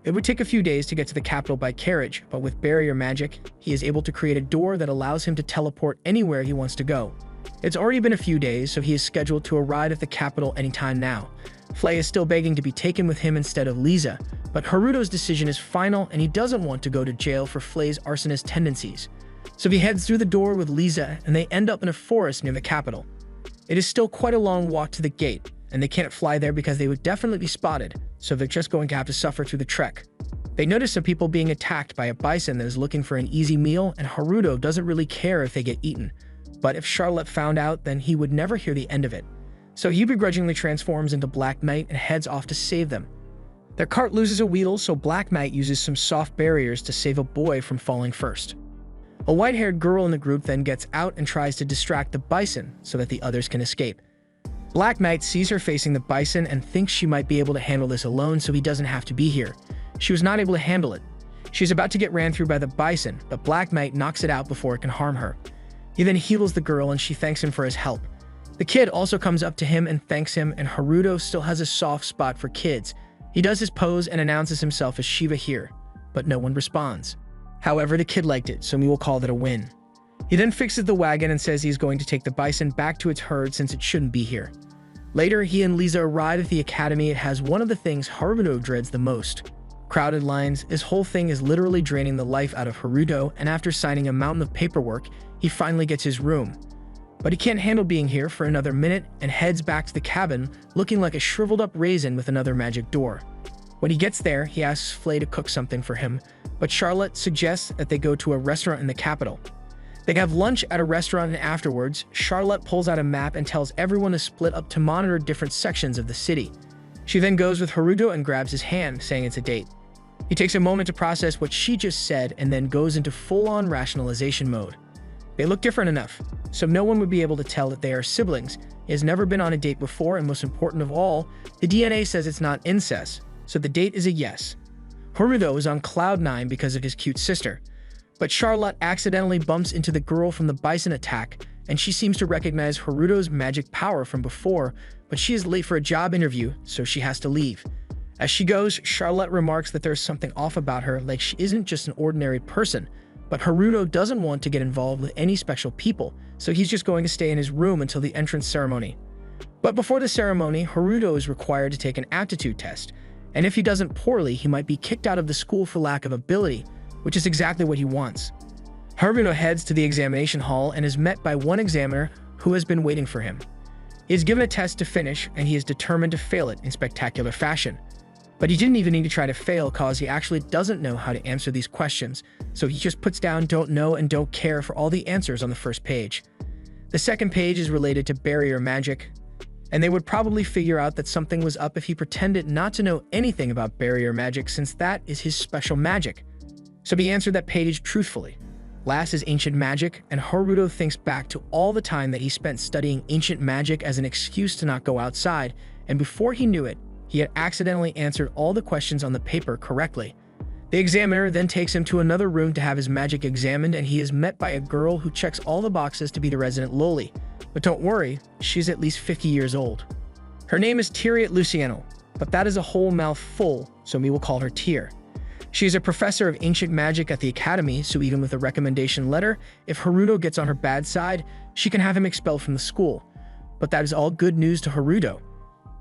S1: It would take a few days to get to the capital by carriage, but with barrier magic, he is able to create a door that allows him to teleport anywhere he wants to go. It's already been a few days, so he is scheduled to arrive at the capital anytime now. Flay is still begging to be taken with him instead of Lisa, but Haruto's decision is final and he doesn't want to go to jail for Flay's arsonist tendencies. So he heads through the door with Lisa and they end up in a forest near the capital. It is still quite a long walk to the gate, and they can't fly there because they would definitely be spotted, so they're just going to have to suffer through the trek. They notice some people being attacked by a bison that is looking for an easy meal, and Haruto doesn't really care if they get eaten. But if Charlotte found out, then he would never hear the end of it. So he begrudgingly transforms into Black Knight and heads off to save them. Their cart loses a wheel, so Black Knight uses some soft barriers to save a boy from falling first. A white-haired girl in the group then gets out and tries to distract the bison so that the others can escape. Black Knight sees her facing the bison and thinks she might be able to handle this alone so he doesn't have to be here. She was not able to handle it. She's about to get ran through by the bison, but Black Knight knocks it out before it can harm her. He then heals the girl and she thanks him for his help. The kid also comes up to him and thanks him, and Haruto still has a soft spot for kids. He does his pose and announces himself as Shiva here, but no one responds. However, the kid liked it, so we will call that a win. He then fixes the wagon and says he's going to take the bison back to its herd since it shouldn't be here. Later, he and Lisa arrive at the academy. It has one of the things Haruto dreads the most: crowded lines. His whole thing is literally draining the life out of Haruto, and after signing a mountain of paperwork, he finally gets his room. But he can't handle being here for another minute and heads back to the cabin, looking like a shriveled up raisin with another magic door. When he gets there, he asks Flay to cook something for him, but Charlotte suggests that they go to a restaurant in the capital. They have lunch at a restaurant, and afterwards, Charlotte pulls out a map and tells everyone to split up to monitor different sections of the city. She then goes with Haruto and grabs his hand, saying it's a date. He takes a moment to process what she just said and then goes into full-on rationalization mode. They look different enough, so no one would be able to tell that they are siblings. He has never been on a date before, and most important of all, the DNA says it's not incest, so the date is a yes. Haruto is on cloud 9 because of his cute sister. But Charlotte accidentally bumps into the girl from the bison attack, and she seems to recognize Haruto's magic power from before, but she is late for a job interview, so she has to leave. As she goes, Charlotte remarks that there's something off about her, like she isn't just an ordinary person, but Haruto doesn't want to get involved with any special people, so he's just going to stay in his room until the entrance ceremony. But before the ceremony, Haruto is required to take an aptitude test, and if he does it poorly, he might be kicked out of the school for lack of ability, which is exactly what he wants. Haruto heads to the examination hall and is met by one examiner who has been waiting for him. He is given a test to finish, and he is determined to fail it in spectacular fashion. But he didn't even need to try to fail, cause he actually doesn't know how to answer these questions, so he just puts down "don't know" and "don't care" for all the answers on the first page. The second page is related to barrier magic. and they would probably figure out that something was up if he pretended not to know anything about barrier magic, since that is his special magic. So he answered that page truthfully. Last is ancient magic, and Haruto thinks back to all the time that he spent studying ancient magic as an excuse to not go outside, and before he knew it, he had accidentally answered all the questions on the paper correctly. The examiner then takes him to another room to have his magic examined, and he is met by a girl who checks all the boxes to be the resident loli. But don't worry, she's at least 50 years old. Her name is Tyriot Luciano, but that is a whole mouthful, so we will call her Tyr. She is a professor of ancient magic at the academy, so even with a recommendation letter, if Haruto gets on her bad side, she can have him expelled from the school. But that is all good news to Haruto.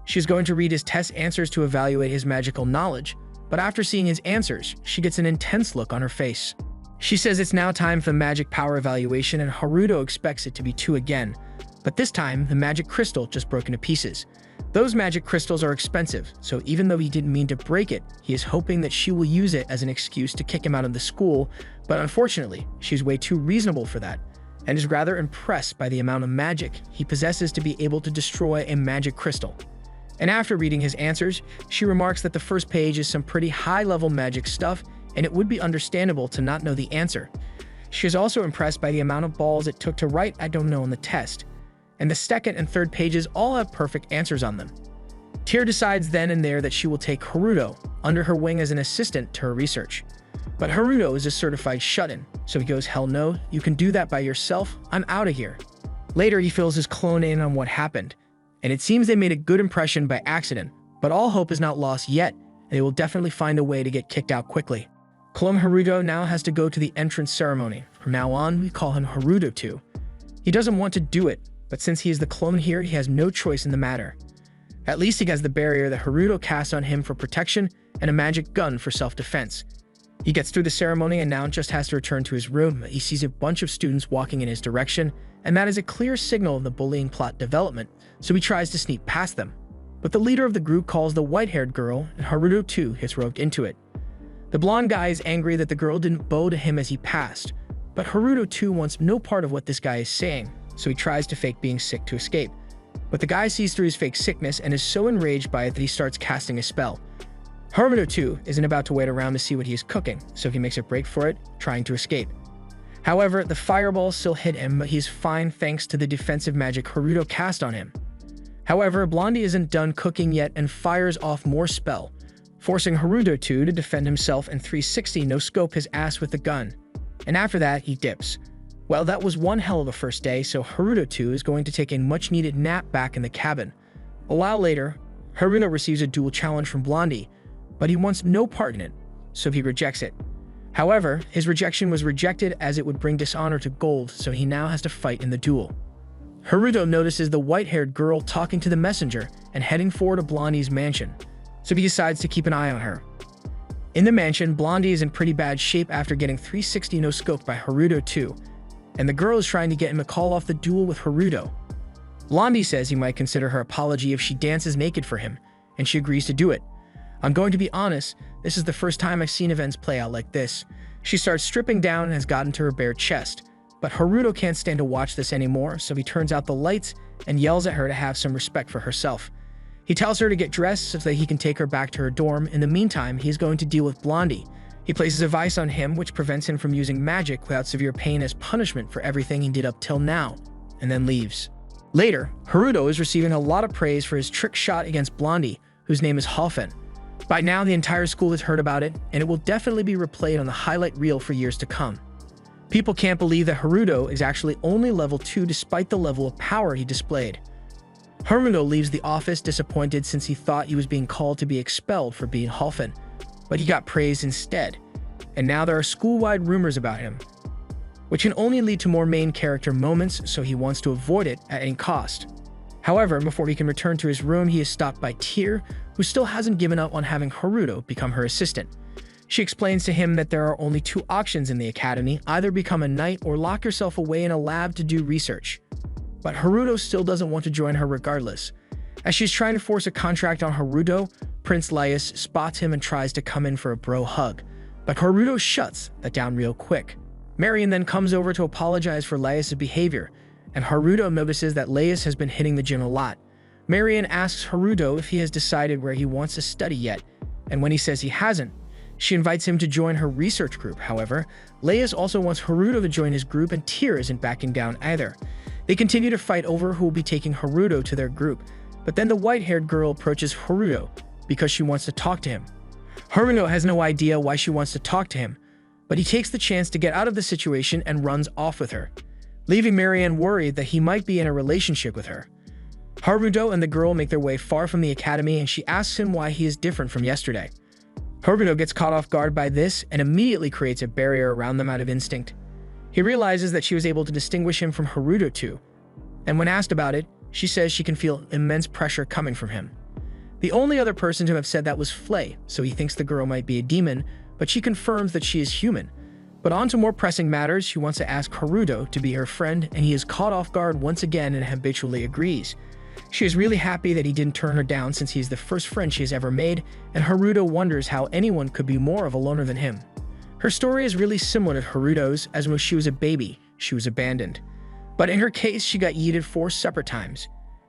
S1: She is going to read his test answers to evaluate his magical knowledge, but after seeing his answers, she gets an intense look on her face. She says it's now time for the magic power evaluation, and Haruto expects it to be 2 again. But this time, the magic crystal just broke into pieces. Those magic crystals are expensive, so even though he didn't mean to break it, he is hoping that she will use it as an excuse to kick him out of the school, but unfortunately, she's way too reasonable for that, and is rather impressed by the amount of magic he possesses to be able to destroy a magic crystal. And after reading his answers, she remarks that the first page is some pretty high-level magic stuff, and it would be understandable to not know the answer. She is also impressed by the amount of balls it took to write "I don't know" on the test, and the second and third pages all have perfect answers on them. Tyr decides then and there that she will take Haruto under her wing as an assistant to her research. But Haruto is a certified shut-in, so he goes, "Hell no, you can do that by yourself, I'm out of here." Later, he fills his clone in on what happened, and it seems they made a good impression by accident, but all hope is not lost yet, and they will definitely find a way to get kicked out quickly. Clone Haruto now has to go to the entrance ceremony. From now on, we call him Haruto 2. He doesn't want to do it, but since he is the clone here, he has no choice in the matter. At least he has the barrier that Haruto cast on him for protection and a magic gun for self-defense. He gets through the ceremony and now just has to return to his room. He sees a bunch of students walking in his direction, and that is a clear signal of the bullying plot development, so he tries to sneak past them. But the leader of the group calls the white-haired girl, and Haruto too gets roped into it. The blonde guy is angry that the girl didn't bow to him as he passed, but Haruto too wants no part of what this guy is saying, so he tries to fake being sick to escape. But the guy sees through his fake sickness and is so enraged by it that he starts casting a spell. Haruto too isn't about to wait around to see what he is cooking, so he makes a break for it, trying to escape. However, the fireball still hit him, but he's fine thanks to the defensive magic Haruto cast on him. However, Blondie isn't done cooking yet and fires off more spell, forcing Haruto 2 to defend himself and 360 no-scope his ass with the gun. And after that, he dips. Well, that was one hell of a first day, so Haruto 2 is going to take a much-needed nap back in the cabin. A while later, Haruto receives a duel challenge from Blondie, but he wants no part in it, so he rejects it. However, his rejection was rejected as it would bring dishonor to Gold, so he now has to fight in the duel. Haruto notices the white-haired girl talking to the messenger and heading forward to Blondie's mansion, so he decides to keep an eye on her. In the mansion, Blondie is in pretty bad shape after getting 360 no-scoped by Haruto 2, and the girl is trying to get him to call off the duel with Haruto. Blondie says he might consider her apology if she dances naked for him, and she agrees to do it. I'm going to be honest, this is the first time I've seen events play out like this. She starts stripping down and has gotten to her bare chest, but Haruto can't stand to watch this anymore, so he turns out the lights and yells at her to have some respect for herself. He tells her to get dressed so that he can take her back to her dorm. In the meantime, he's going to deal with Blondie. He places a vice on him which prevents him from using magic without severe pain as punishment for everything he did up till now, and then leaves. Later, Haruto is receiving a lot of praise for his trick shot against Blondie, whose name is Halfen. By now, the entire school has heard about it, and it will definitely be replayed on the highlight reel for years to come. People can't believe that Haruto is actually only level 2 despite the level of power he displayed. Haruto leaves the office disappointed since he thought he was being called to be expelled for being Halfen, but he got praised instead, and now there are school-wide rumors about him, which can only lead to more main character moments, so he wants to avoid it at any cost. However, before he can return to his room, he is stopped by Tyr, who still hasn't given up on having Haruto become her assistant. She explains to him that there are only 2 options in the academy, either become a knight or lock yourself away in a lab to do research. But Haruto still doesn't want to join her regardless. As she's trying to force a contract on Haruto, Prince Laius spots him and tries to come in for a bro hug, but Haruto shuts that down real quick. Marion then comes over to apologize for Laius' behavior, and Haruto notices that Laius has been hitting the gym a lot. Marion asks Haruto if he has decided where he wants to study yet, and when he says he hasn't, she invites him to join her research group. However, Leios also wants Haruto to join his group, and Tyr isn't backing down either. They continue to fight over who will be taking Haruto to their group, but then the white-haired girl approaches Haruto because she wants to talk to him. Haruto has no idea why she wants to talk to him, but he takes the chance to get out of the situation and runs off with her, leaving Marianne worried that he might be in a relationship with her. Haruto and the girl make their way far from the academy, and she asks him why he is different from yesterday. Haruto gets caught off guard by this and immediately creates a barrier around them out of instinct. He realizes that she was able to distinguish him from Haruto too, and when asked about it, she says she can feel immense pressure coming from him. The only other person to have said that was Flay, so he thinks the girl might be a demon, but she confirms that she is human. But on to more pressing matters, she wants to ask Haruto to be her friend, and he is caught off guard once again and habitually agrees. She is really happy that he didn't turn her down since he is the first friend she has ever made, and Haruto wonders how anyone could be more of a loner than him. Her story is really similar to Haruto's, as when she was a baby, she was abandoned. But in her case, she got yeeted 4 separate times.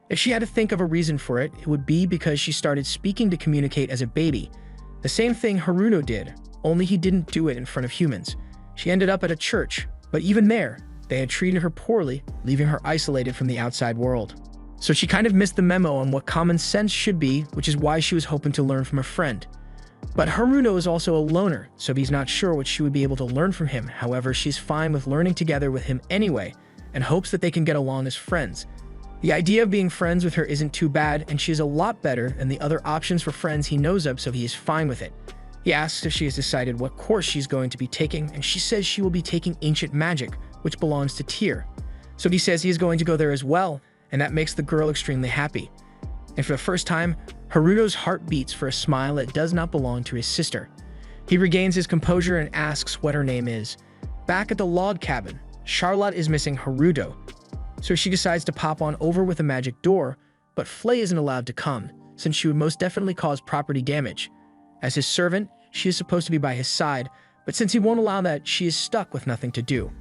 S1: If she had to think of a reason for it, it would be because she started speaking to communicate as a baby. The same thing Haruto did, only he didn't do it in front of humans. She ended up at a church, but even there, they had treated her poorly, leaving her isolated from the outside world. So she kind of missed the memo on what common sense should be, which is why she was hoping to learn from a friend. But Haruto is also a loner, so he's not sure what she would be able to learn from him. However, she's fine with learning together with him anyway, and hopes that they can get along as friends. The idea of being friends with her isn't too bad, and she is a lot better than the other options for friends he knows of, so he is fine with it. He asks if she has decided what course she's going to be taking, and she says she will be taking Ancient Magic, which belongs to Tyr. So he says he is going to go there as well, and that makes the girl extremely happy. And for the first time, Haruto's heart beats for a smile that does not belong to his sister. He regains his composure and asks what her name is. Back at the log cabin, Charlotte is missing Haruto, so she decides to pop on over with a magic door, but Flay isn't allowed to come, since she would most definitely cause property damage. As his servant, she is supposed to be by his side, but since he won't allow that, she is stuck with nothing to do.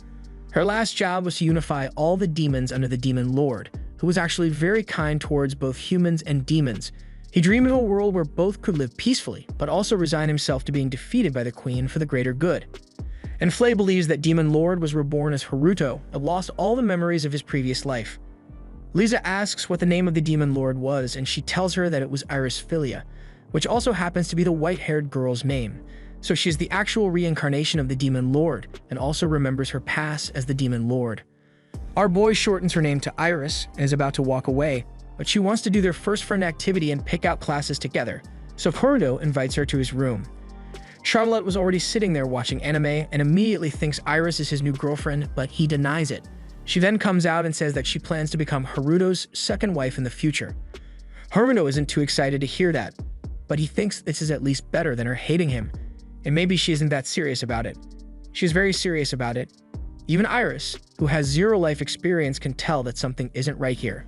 S1: Her last job was to unify all the demons under the Demon Lord, who was actually very kind towards both humans and demons. He dreamed of a world where both could live peacefully, but also resign himself to being defeated by the Queen for the greater good. And Flay believes that Demon Lord was reborn as Haruto and lost all the memories of his previous life. Lisa asks what the name of the Demon Lord was, and she tells her that it was Iris Philia, which also happens to be the white-haired girl's name. So she is the actual reincarnation of the Demon Lord, and also remembers her past as the Demon Lord. Our boy shortens her name to Iris and is about to walk away, but she wants to do their first friend activity and pick out classes together, so Haruto invites her to his room. Charlotte was already sitting there watching anime and immediately thinks Iris is his new girlfriend, but he denies it. She then comes out and says that she plans to become Haruto's second wife in the future. Haruto isn't too excited to hear that, but he thinks this is at least better than her hating him, and maybe she isn't that serious about it. She is very serious about it. Even Iris, who has 0 life experience, can tell that something isn't right here.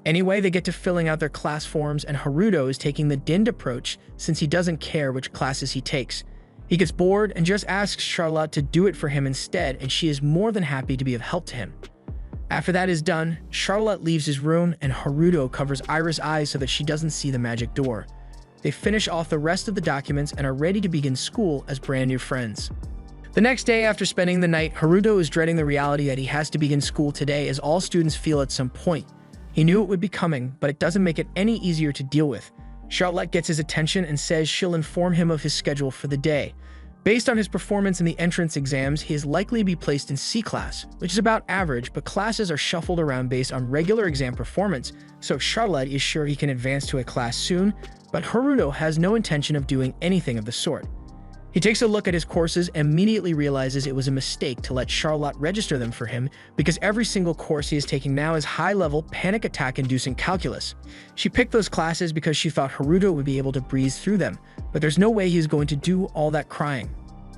S1: Anyway, they get to filling out their class forms, and Haruto is taking the Dind approach since he doesn't care which classes he takes. He gets bored and just asks Charlotte to do it for him instead, and she is more than happy to be of help to him. After that is done, Charlotte leaves his room, and Haruto covers Iris' eyes so that she doesn't see the magic door. They finish off the rest of the documents and are ready to begin school as brand new friends. The next day, after spending the night, Haruto is dreading the reality that he has to begin school today, as all students feel at some point. He knew it would be coming, but it doesn't make it any easier to deal with. Charlotte gets his attention and says she'll inform him of his schedule for the day. Based on his performance in the entrance exams, he is likely to be placed in C class, which is about average, but classes are shuffled around based on regular exam performance, so Charlotte is sure he can advance to a class soon, but Haruto has no intention of doing anything of the sort. He takes a look at his courses and immediately realizes it was a mistake to let Charlotte register them for him, because every single course he is taking now is high-level, panic attack-inducing calculus. She picked those classes because she thought Haruto would be able to breeze through them, but there's no way he's going to do all that crying.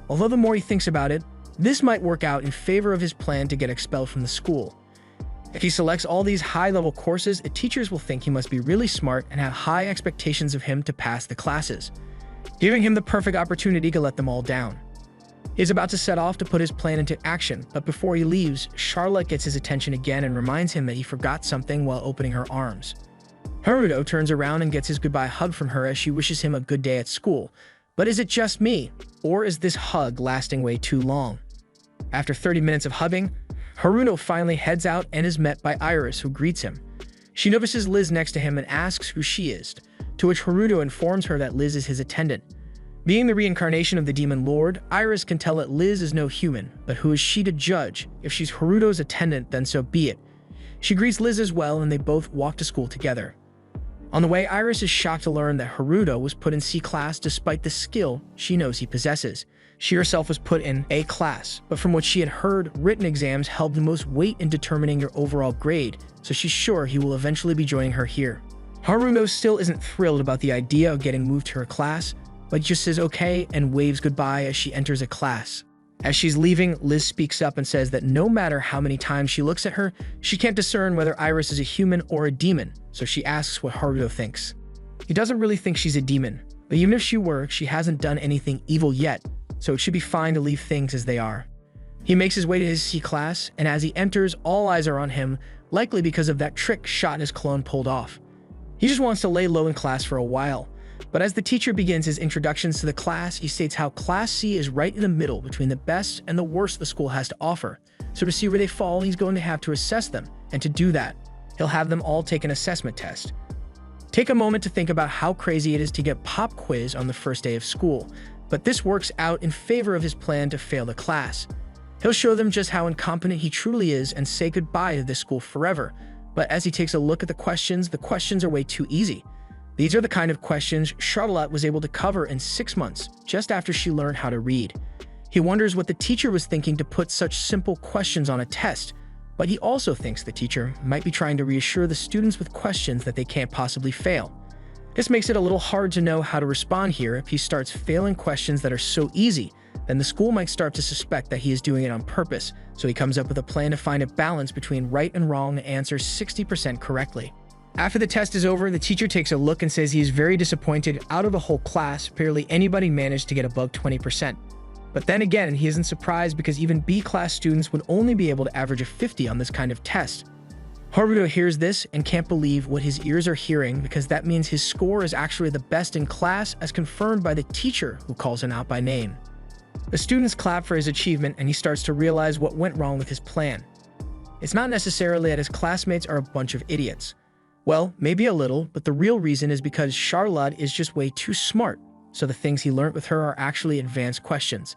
S1: Although the more he thinks about it, this might work out in favor of his plan to get expelled from the school. If he selects all these high-level courses, the teachers will think he must be really smart and have high expectations of him to pass the classes, giving him the perfect opportunity to let them all down. He's about to set off to put his plan into action, but before he leaves, Charlotte gets his attention again and reminds him that he forgot something while opening her arms. Haruto turns around and gets his goodbye hug from her as she wishes him a good day at school. But is it just me, or is this hug lasting way too long? After 30 minutes of hugging, Haruto finally heads out and is met by Iris, who greets him. She notices Liz next to him and asks who she is, to which Haruto informs her that Liz is his attendant. Being the reincarnation of the demon lord, Iris can tell that Liz is no human, but who is she to judge? If she's Haruto's attendant, then so be it. She greets Liz as well, and they both walk to school together. On the way, Iris is shocked to learn that Haruto was put in C class despite the skill she knows he possesses. She herself was put in A class, but from what she had heard, written exams held the most weight in determining your overall grade, so she's sure he will eventually be joining her here. Haruto still isn't thrilled about the idea of getting moved to her class, but just says okay and waves goodbye as she enters a class. As she's leaving, Liz speaks up and says that no matter how many times she looks at her, she can't discern whether Iris is a human or a demon, so she asks what Haruto thinks. He doesn't really think she's a demon, but even if she were, she hasn't done anything evil yet, so it should be fine to leave things as they are. He makes his way to his C class, and as he enters, all eyes are on him, likely because of that trick shot his clone pulled off. He just wants to lay low in class for a while, but as the teacher begins his introductions to the class, he states how Class C is right in the middle between the best and the worst the school has to offer. So to see where they fall, he's going to have to assess them, and to do that, he'll have them all take an assessment test. Take a moment to think about how crazy it is to get pop quiz on the first day of school, but this works out in favor of his plan to fail the class. He'll show them just how incompetent he truly is and say goodbye to this school forever, but as he takes a look at the questions are way too easy. These are the kind of questions Charlotte was able to cover in 6 months, just after she learned how to read. He wonders what the teacher was thinking to put such simple questions on a test, but he also thinks the teacher might be trying to reassure the students with questions that they can't possibly fail. This makes it a little hard to know how to respond here. If he starts failing questions that are so easy, then the school might start to suspect that he is doing it on purpose, so he comes up with a plan to find a balance between right and wrong and answers 60% correctly. After the test is over, the teacher takes a look and says he is very disappointed. Out of the whole class, barely anybody managed to get above 20%. But then again, he isn't surprised because even B-class students would only be able to average a 50 on this kind of test. Haruto hears this and can't believe what his ears are hearing, because that means his score is actually the best in class, as confirmed by the teacher who calls him out by name. The students clap for his achievement, and he starts to realize what went wrong with his plan. It's not necessarily that his classmates are a bunch of idiots. Well, maybe a little, but the real reason is because Charlotte is just way too smart, so the things he learned with her are actually advanced questions.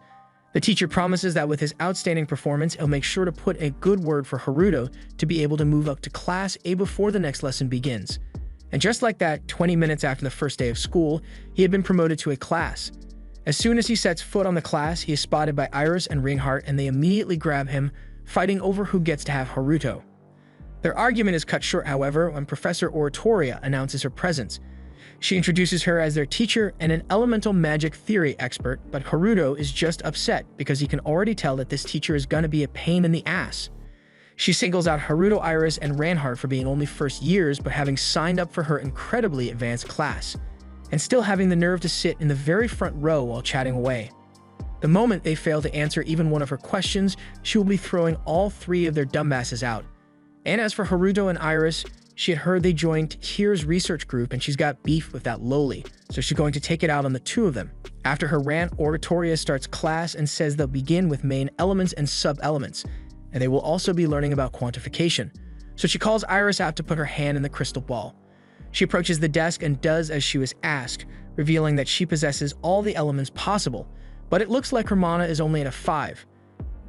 S1: The teacher promises that with his outstanding performance, he'll make sure to put a good word for Haruto to be able to move up to Class A before the next lesson begins. And just like that, 20 minutes after the first day of school, he had been promoted to a class. As soon as he sets foot on the class, he is spotted by Iris and Reinhardt, and they immediately grab him, fighting over who gets to have Haruto. Their argument is cut short, however, when Professor Oratoria announces her presence. She introduces her as their teacher and an elemental magic theory expert, but Haruto is just upset because he can already tell that this teacher is gonna be a pain in the ass. She singles out Haruto, Iris, and Reinhardt for being only first years but having signed up for her incredibly advanced class, and still having the nerve to sit in the very front row while chatting away. The moment they fail to answer even one of her questions, she will be throwing all three of their dumbasses out. And as for Haruto and Iris, she had heard they joined Kira's research group and she's got beef with that loli, so she's going to take it out on the two of them. After her rant, Oratoria starts class and says they'll begin with main elements and sub-elements, and they will also be learning about quantification. So she calls Iris out to put her hand in the crystal ball. She approaches the desk and does as she was asked, revealing that she possesses all the elements possible, but it looks like her mana is only at a 5.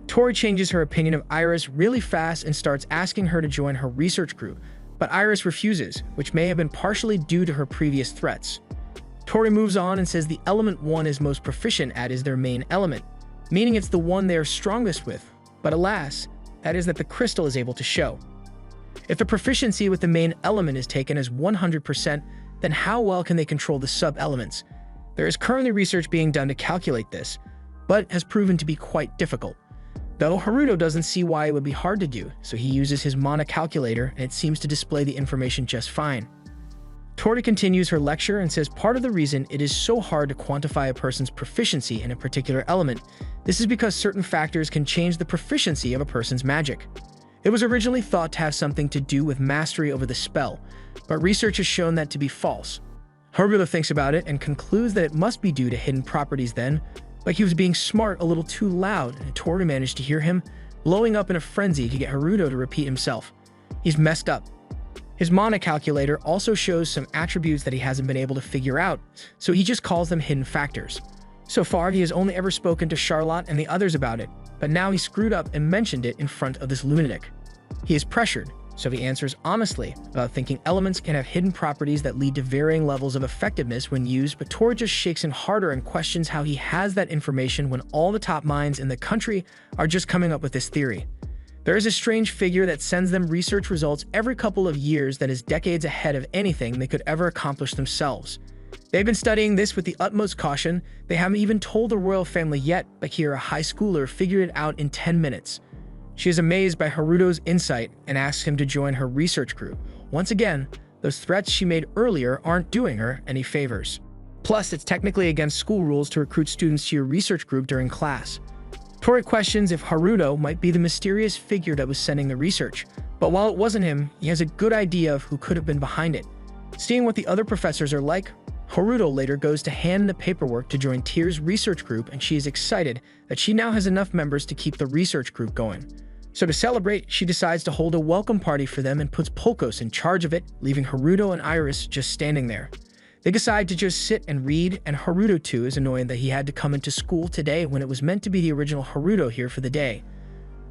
S1: Tori changes her opinion of Iris really fast and starts asking her to join her research group, but Iris refuses, which may have been partially due to her previous threats. Tori moves on and says the element 1 is most proficient at is their main element, meaning it's the one they are strongest with, but alas, that is that the crystal is able to show. If the proficiency with the main element is taken as 100%, then how well can they control the sub-elements? There is currently research being done to calculate this, but has proven to be quite difficult. Though Haruto doesn't see why it would be hard to do, so he uses his mana calculator and it seems to display the information just fine. Tori continues her lecture and says part of the reason it is so hard to quantify a person's proficiency in a particular element, this is because certain factors can change the proficiency of a person's magic. It was originally thought to have something to do with mastery over the spell, but research has shown that to be false. Haruto thinks about it and concludes that it must be due to hidden properties then, but he was being smart a little too loud, and Tori managed to hear him, blowing up in a frenzy to get Haruto to repeat himself. He's messed up. His mana calculator also shows some attributes that he hasn't been able to figure out, so he just calls them hidden factors. So far, he has only ever spoken to Charlotte and the others about it, but now he screwed up and mentioned it in front of this lunatic. He is pressured, so he answers honestly about thinking elements can have hidden properties that lead to varying levels of effectiveness when used, but Tori just shakes him harder and questions how he has that information when all the top minds in the country are just coming up with this theory. There is a strange figure that sends them research results every couple of years that is decades ahead of anything they could ever accomplish themselves. They've been studying this with the utmost caution. They haven't even told the royal family yet, but here a high schooler figured it out in 10 minutes. She is amazed by Haruto's insight and asks him to join her research group. Once again, those threats she made earlier aren't doing her any favors. Plus, it's technically against school rules to recruit students to your research group during class. Tori questions if Haruto might be the mysterious figure that was sending the research, but while it wasn't him, he has a good idea of who could have been behind it. Seeing what the other professors are like, Haruto later goes to hand in the paperwork to join Tear's research group, and she is excited that she now has enough members to keep the research group going. So to celebrate, she decides to hold a welcome party for them and puts Polkos in charge of it, leaving Haruto and Iris just standing there. They decide to just sit and read, and Haruto too is annoyed that he had to come into school today when it was meant to be the original Haruto here for the day.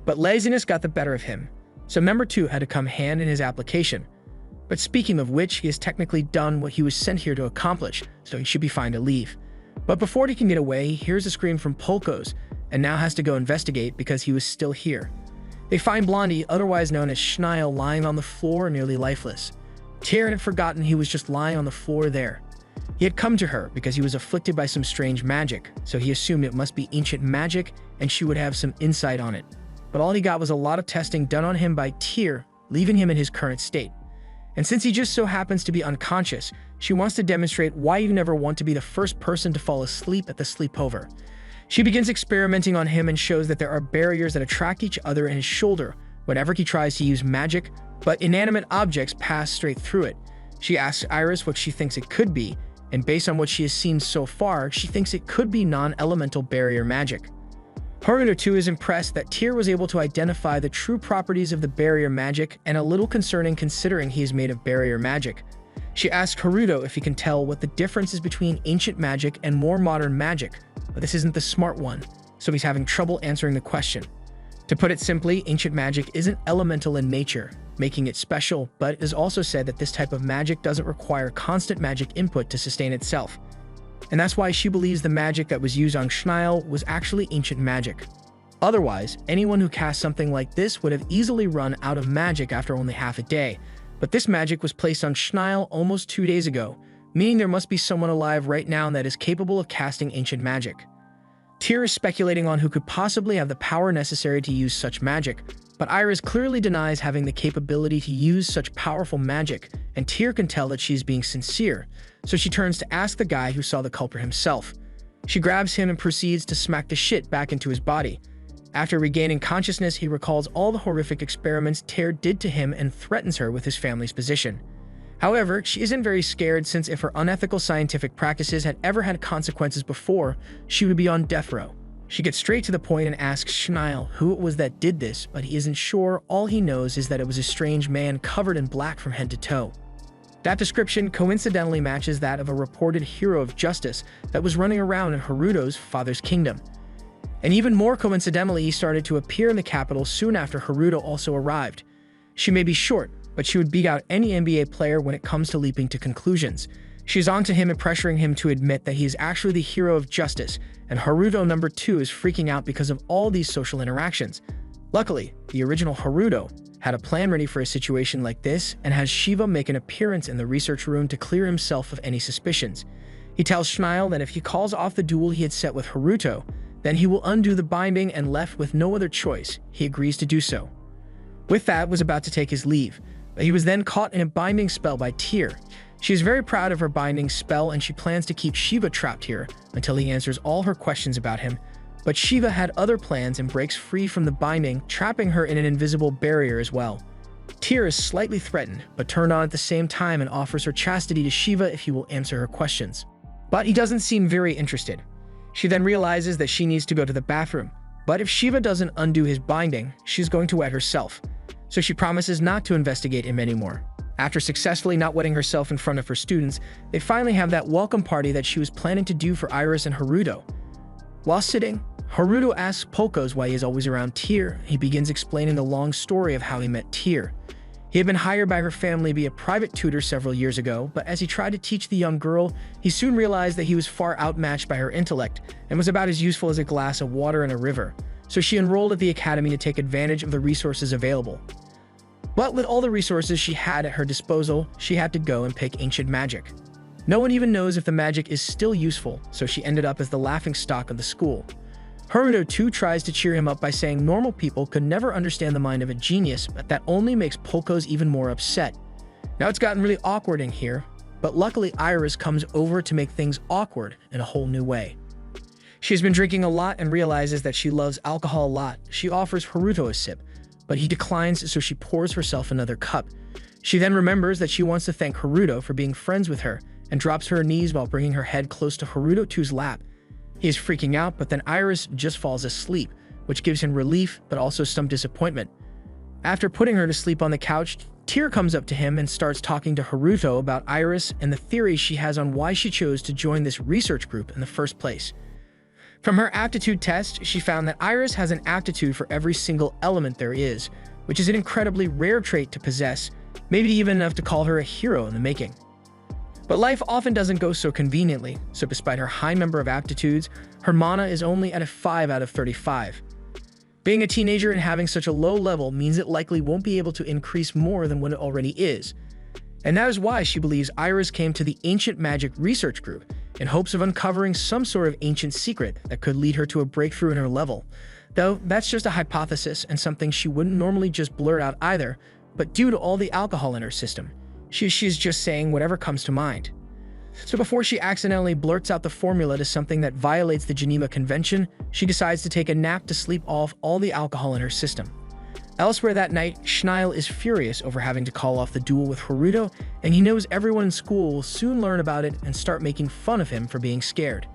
S1: But laziness got the better of him, so member 2 had to come hand in his application. But speaking of which, he has technically done what he was sent here to accomplish, so he should be fine to leave. But before he can get away, he hears a scream from Polkos, and now has to go investigate because he was still here. They find Blondie, otherwise known as Schnile, lying on the floor nearly lifeless. Tyr had forgotten he was just lying on the floor there. He had come to her because he was afflicted by some strange magic, so he assumed it must be ancient magic and she would have some insight on it. But all he got was a lot of testing done on him by Tyr, leaving him in his current state. And since he just so happens to be unconscious, she wants to demonstrate why you never want to be the first person to fall asleep at the sleepover. She begins experimenting on him and shows that there are barriers that attract each other in his shoulder whenever he tries to use magic, but inanimate objects pass straight through it. She asks Iris what she thinks it could be, and based on what she has seen so far, she thinks it could be non-elemental barrier magic. Haruto too is impressed that Tyr was able to identify the true properties of the barrier magic, and a little concerning considering he is made of barrier magic. She asks Haruto if he can tell what the difference is between ancient magic and more modern magic, but this isn't the smart one, so he's having trouble answering the question. To put it simply, ancient magic isn't elemental in nature, making it special, but it is also said that this type of magic doesn't require constant magic input to sustain itself. And that's why she believes the magic that was used on Schnile was actually ancient magic. Otherwise, anyone who cast something like this would have easily run out of magic after only half a day, but this magic was placed on Schnile almost 2 days ago, meaning there must be someone alive right now that is capable of casting ancient magic. Tyr is speculating on who could possibly have the power necessary to use such magic, but Iris clearly denies having the capability to use such powerful magic, and Tyr can tell that she's being sincere, so she turns to ask the guy who saw the culprit himself. She grabs him and proceeds to smack the shit back into his body. After regaining consciousness, he recalls all the horrific experiments Tyr did to him and threatens her with his family's position. However, she isn't very scared, since if her unethical scientific practices had ever had consequences before, she would be on death row. She gets straight to the point and asks Schnile who it was that did this, but he isn't sure. All he knows is that it was a strange man covered in black from head to toe. That description coincidentally matches that of a reported hero of justice that was running around in Haruto's father's kingdom. And even more coincidentally, he started to appear in the capital soon after Haruto also arrived. She may be short, but she would beat out any NBA player when it comes to leaping to conclusions. She's on to him and pressuring him to admit that he is actually the hero of justice, and Haruto number 2 is freaking out because of all these social interactions. Luckily, the original Haruto had a plan ready for a situation like this and has Shiva make an appearance in the research room to clear himself of any suspicions. He tells Schnile that if he calls off the duel he had set with Haruto, then he will undo the binding, and left with no other choice, he agrees to do so. With that, was about to take his leave, but he was then caught in a binding spell by Tyr. She is very proud of her binding spell, and she plans to keep Shiva trapped here until he answers all her questions about him, But Shiva had other plans and breaks free from the binding, trapping her in an invisible barrier as well. Tyr is slightly threatened, but turned on at the same time and offers her chastity to Shiva if he will answer her questions. But he doesn't seem very interested. She then realizes that she needs to go to the bathroom, but if Shiva doesn't undo his binding, she's going to wet herself. So she promises not to investigate him anymore. After successfully not wetting herself in front of her students, they finally have that welcome party that she was planning to do for Iris and Haruto. While sitting, Haruto asks Polkos why he is always around Tyr. He begins explaining the long story of how he met Tyr. He had been hired by her family to be a private tutor several years ago, but as he tried to teach the young girl, he soon realized that he was far outmatched by her intellect and was about as useful as a glass of water in a river. So she enrolled at the academy to take advantage of the resources available. But with all the resources she had at her disposal, she had to go and pick ancient magic. No one even knows if the magic is still useful, so she ended up as the laughingstock of the school. Haruto too tries to cheer him up by saying normal people could never understand the mind of a genius, but that only makes Polkos even more upset. Now it's gotten really awkward in here, but luckily Iris comes over to make things awkward in a whole new way. She has been drinking a lot and realizes that she loves alcohol a lot. She offers Haruto a sip, but he declines, so she pours herself another cup. She then remembers that she wants to thank Haruto for being friends with her and drops to her knees while bringing her head close to Haruto 2's lap. He is freaking out, but then Iris just falls asleep, which gives him relief but also some disappointment. After putting her to sleep on the couch, Tyr comes up to him and starts talking to Haruto about Iris and the theory she has on why she chose to join this research group in the first place. From her aptitude test, she found that Iris has an aptitude for every single element there is, which is an incredibly rare trait to possess, maybe even enough to call her a hero in the making. But life often doesn't go so conveniently, so despite her high number of aptitudes, her mana is only at a 5 out of 35. Being a teenager and having such a low level means it likely won't be able to increase more than what it already is. And that is why she believes Iris came to the Ancient Magic Research Group in hopes of uncovering some sort of ancient secret that could lead her to a breakthrough in her level. Though that's just a hypothesis and something she wouldn't normally just blurt out either, but due to all the alcohol in her system, she's just saying whatever comes to mind. So before she accidentally blurts out the formula to something that violates the Geneva Convention, she decides to take a nap to sleep off all the alcohol in her system. Elsewhere that night, Schneill is furious over having to call off the duel with Haruto, and he knows everyone in school will soon learn about it and start making fun of him for being scared.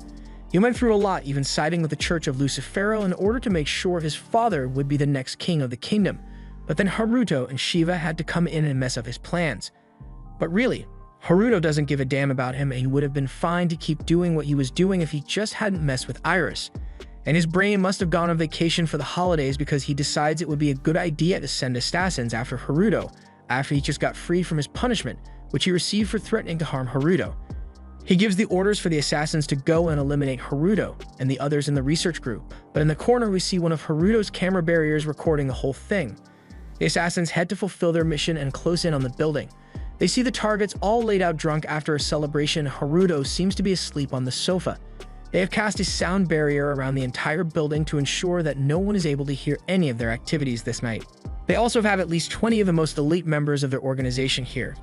S1: He went through a lot, even siding with the Church of Lucifero in order to make sure his father would be the next king of the kingdom. But then Haruto and Shiva had to come in and mess up his plans. But really, Haruto doesn't give a damn about him, and he would have been fine to keep doing what he was doing if he just hadn't messed with Iris. And his brain must have gone on vacation for the holidays because he decides it would be a good idea to send assassins after Haruto, after he just got freed from his punishment, which he received for threatening to harm Haruto. He gives the orders for the assassins to go and eliminate Haruto and the others in the research group, but in the corner we see one of Haruto's camera barriers recording the whole thing. The assassins head to fulfill their mission and close in on the building. They see the targets all laid out drunk after a celebration. Haruto seems to be asleep on the sofa. They have cast a sound barrier around the entire building to ensure that no one is able to hear any of their activities this night. They also have at least 20 of the most elite members of their organization here,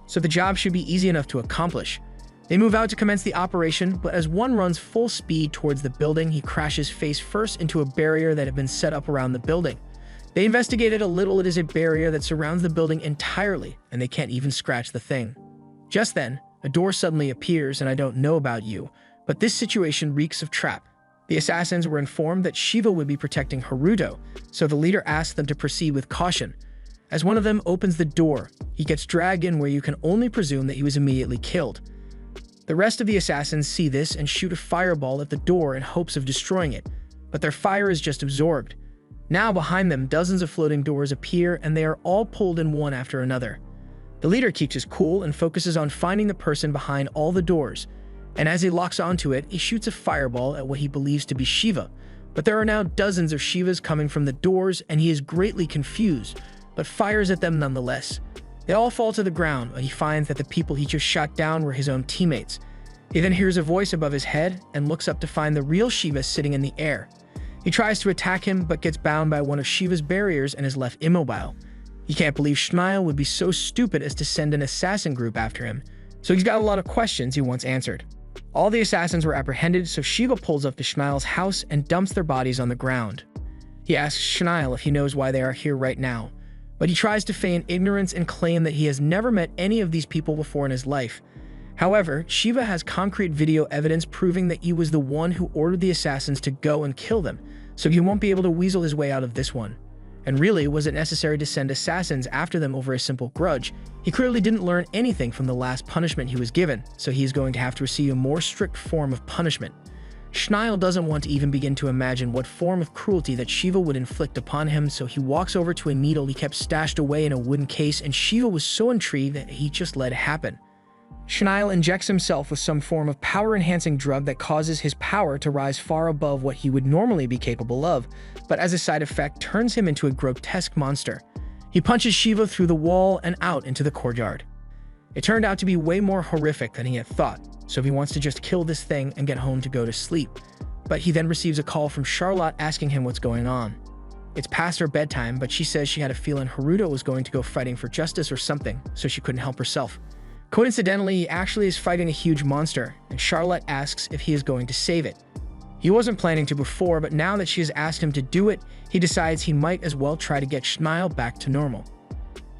S1: so the job should be easy enough to accomplish. They move out to commence the operation, but as one runs full speed towards the building, he crashes face first into a barrier that had been set up around the building. They investigated a little. It is a barrier that surrounds the building entirely, and they can't even scratch the thing. Just then, a door suddenly appears, and I don't know about you, but this situation reeks of trap. The assassins were informed that Shiva would be protecting Haruto, so the leader asked them to proceed with caution. As one of them opens the door, he gets dragged in where you can only presume that he was immediately killed. The rest of the assassins see this and shoot a fireball at the door in hopes of destroying it, but their fire is just absorbed. Now behind them, dozens of floating doors appear, and they are all pulled in one after another. The leader keeps his cool and focuses on finding the person behind all the doors, and as he locks onto it, he shoots a fireball at what he believes to be Shiva. But there are now dozens of Shivas coming from the doors, and he is greatly confused, but fires at them nonetheless. They all fall to the ground, but he finds that the people he just shot down were his own teammates. He then hears a voice above his head and looks up to find the real Shiva sitting in the air. He tries to attack him, but gets bound by one of Shiva's barriers and is left immobile. He can't believe Schneill would be so stupid as to send an assassin group after him, so he's got a lot of questions he wants answered. All the assassins were apprehended, so Shiva pulls up to Schneil's house and dumps their bodies on the ground. He asks Schneil if he knows why they are here right now, but he tries to feign ignorance and claim that he has never met any of these people before in his life. However, Shiva has concrete video evidence proving that he was the one who ordered the assassins to go and kill them, so he won't be able to weasel his way out of this one. And really, was it necessary to send assassins after them over a simple grudge? He clearly didn't learn anything from the last punishment he was given, so he is going to have to receive a more strict form of punishment. Schneil doesn't want to even begin to imagine what form of cruelty that Shiva would inflict upon him, so he walks over to a needle he kept stashed away in a wooden case, and Shiva was so intrigued that he just let it happen. Schneil injects himself with some form of power-enhancing drug that causes his power to rise far above what he would normally be capable of, but as a side effect turns him into a grotesque monster. He punches Shiva through the wall and out into the courtyard. It turned out to be way more horrific than he had thought, so he wants to just kill this thing and get home to go to sleep. But he then receives a call from Charlotte asking him what's going on. It's past her bedtime, but she says she had a feeling Haruto was going to go fighting for justice or something, so she couldn't help herself. Coincidentally, he actually is fighting a huge monster, and Charlotte asks if he is going to save it. He wasn't planning to before, but now that she has asked him to do it, he decides he might as well try to get Schneil back to normal.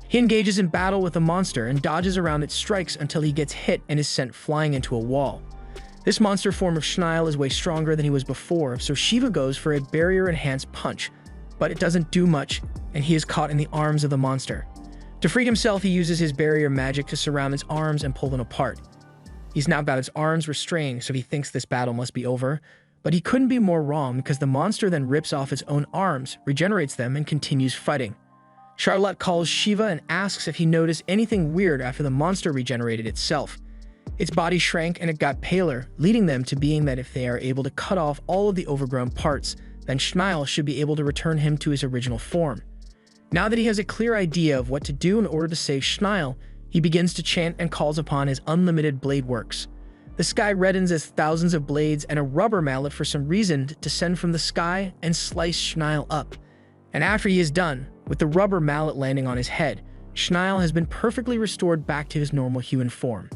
S1: He engages in battle with the monster and dodges around its strikes until he gets hit and is sent flying into a wall. This monster form of Schneil is way stronger than he was before, so Shiva goes for a barrier-enhanced punch, but it doesn't do much, and he is caught in the arms of the monster. To free himself, he uses his barrier magic to surround his arms and pull them apart. He's now got his arms restrained, so he thinks this battle must be over, but he couldn't be more wrong because the monster then rips off its own arms, regenerates them, and continues fighting. Charlotte calls Shiva and asks if he noticed anything weird after the monster regenerated itself. Its body shrank and it got paler, leading them to being that if they are able to cut off all of the overgrown parts, then Schneil should be able to return him to his original form. Now that he has a clear idea of what to do in order to save Schneil, he begins to chant and calls upon his unlimited blade works. The sky reddens as thousands of blades and a rubber mallet for some reason descend from the sky and slice Schneil up. And after he is done, with the rubber mallet landing on his head, Schneil has been perfectly restored back to his normal human form.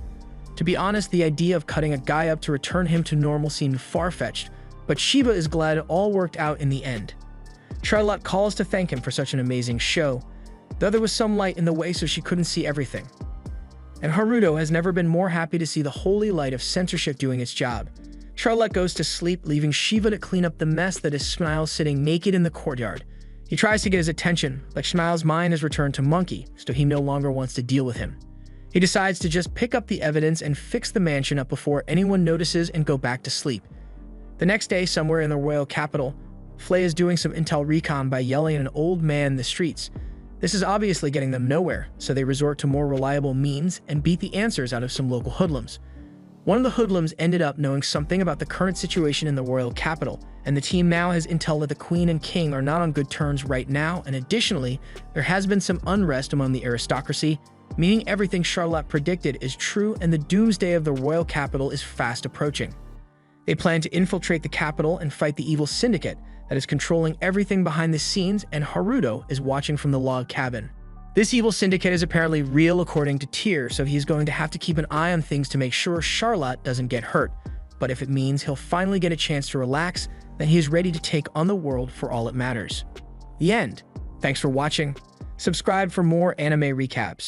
S1: To be honest, the idea of cutting a guy up to return him to normal seemed far-fetched, but Shiva is glad it all worked out in the end. Charlotte calls to thank him for such an amazing show, though there was some light in the way so she couldn't see everything. And Haruto has never been more happy to see the holy light of censorship doing its job. Charlotte goes to sleep, leaving Shiva to clean up the mess that is Schneil sitting naked in the courtyard. He tries to get his attention, but Schneil's mind has returned to monkey, so he no longer wants to deal with him. He decides to just pick up the evidence and fix the mansion up before anyone notices and go back to sleep. The next day, somewhere in the royal capital, Flay is doing some intel recon by yelling at an old man in the streets. This is obviously getting them nowhere, so they resort to more reliable means and beat the answers out of some local hoodlums. One of the hoodlums ended up knowing something about the current situation in the royal capital, and the team now has intel that the queen and king are not on good terms right now, and additionally, there has been some unrest among the aristocracy, meaning everything Charlotte predicted is true and the doomsday of the royal capital is fast approaching. They plan to infiltrate the capital and fight the evil syndicate that is controlling everything behind the scenes, and Haruto is watching from the log cabin. This evil syndicate is apparently real according to Tyr, so he's going to have to keep an eye on things to make sure Charlotte doesn't get hurt. But if it means he'll finally get a chance to relax, then he is ready to take on the world for all it matters. The end. Thanks for watching. Subscribe for more anime recaps.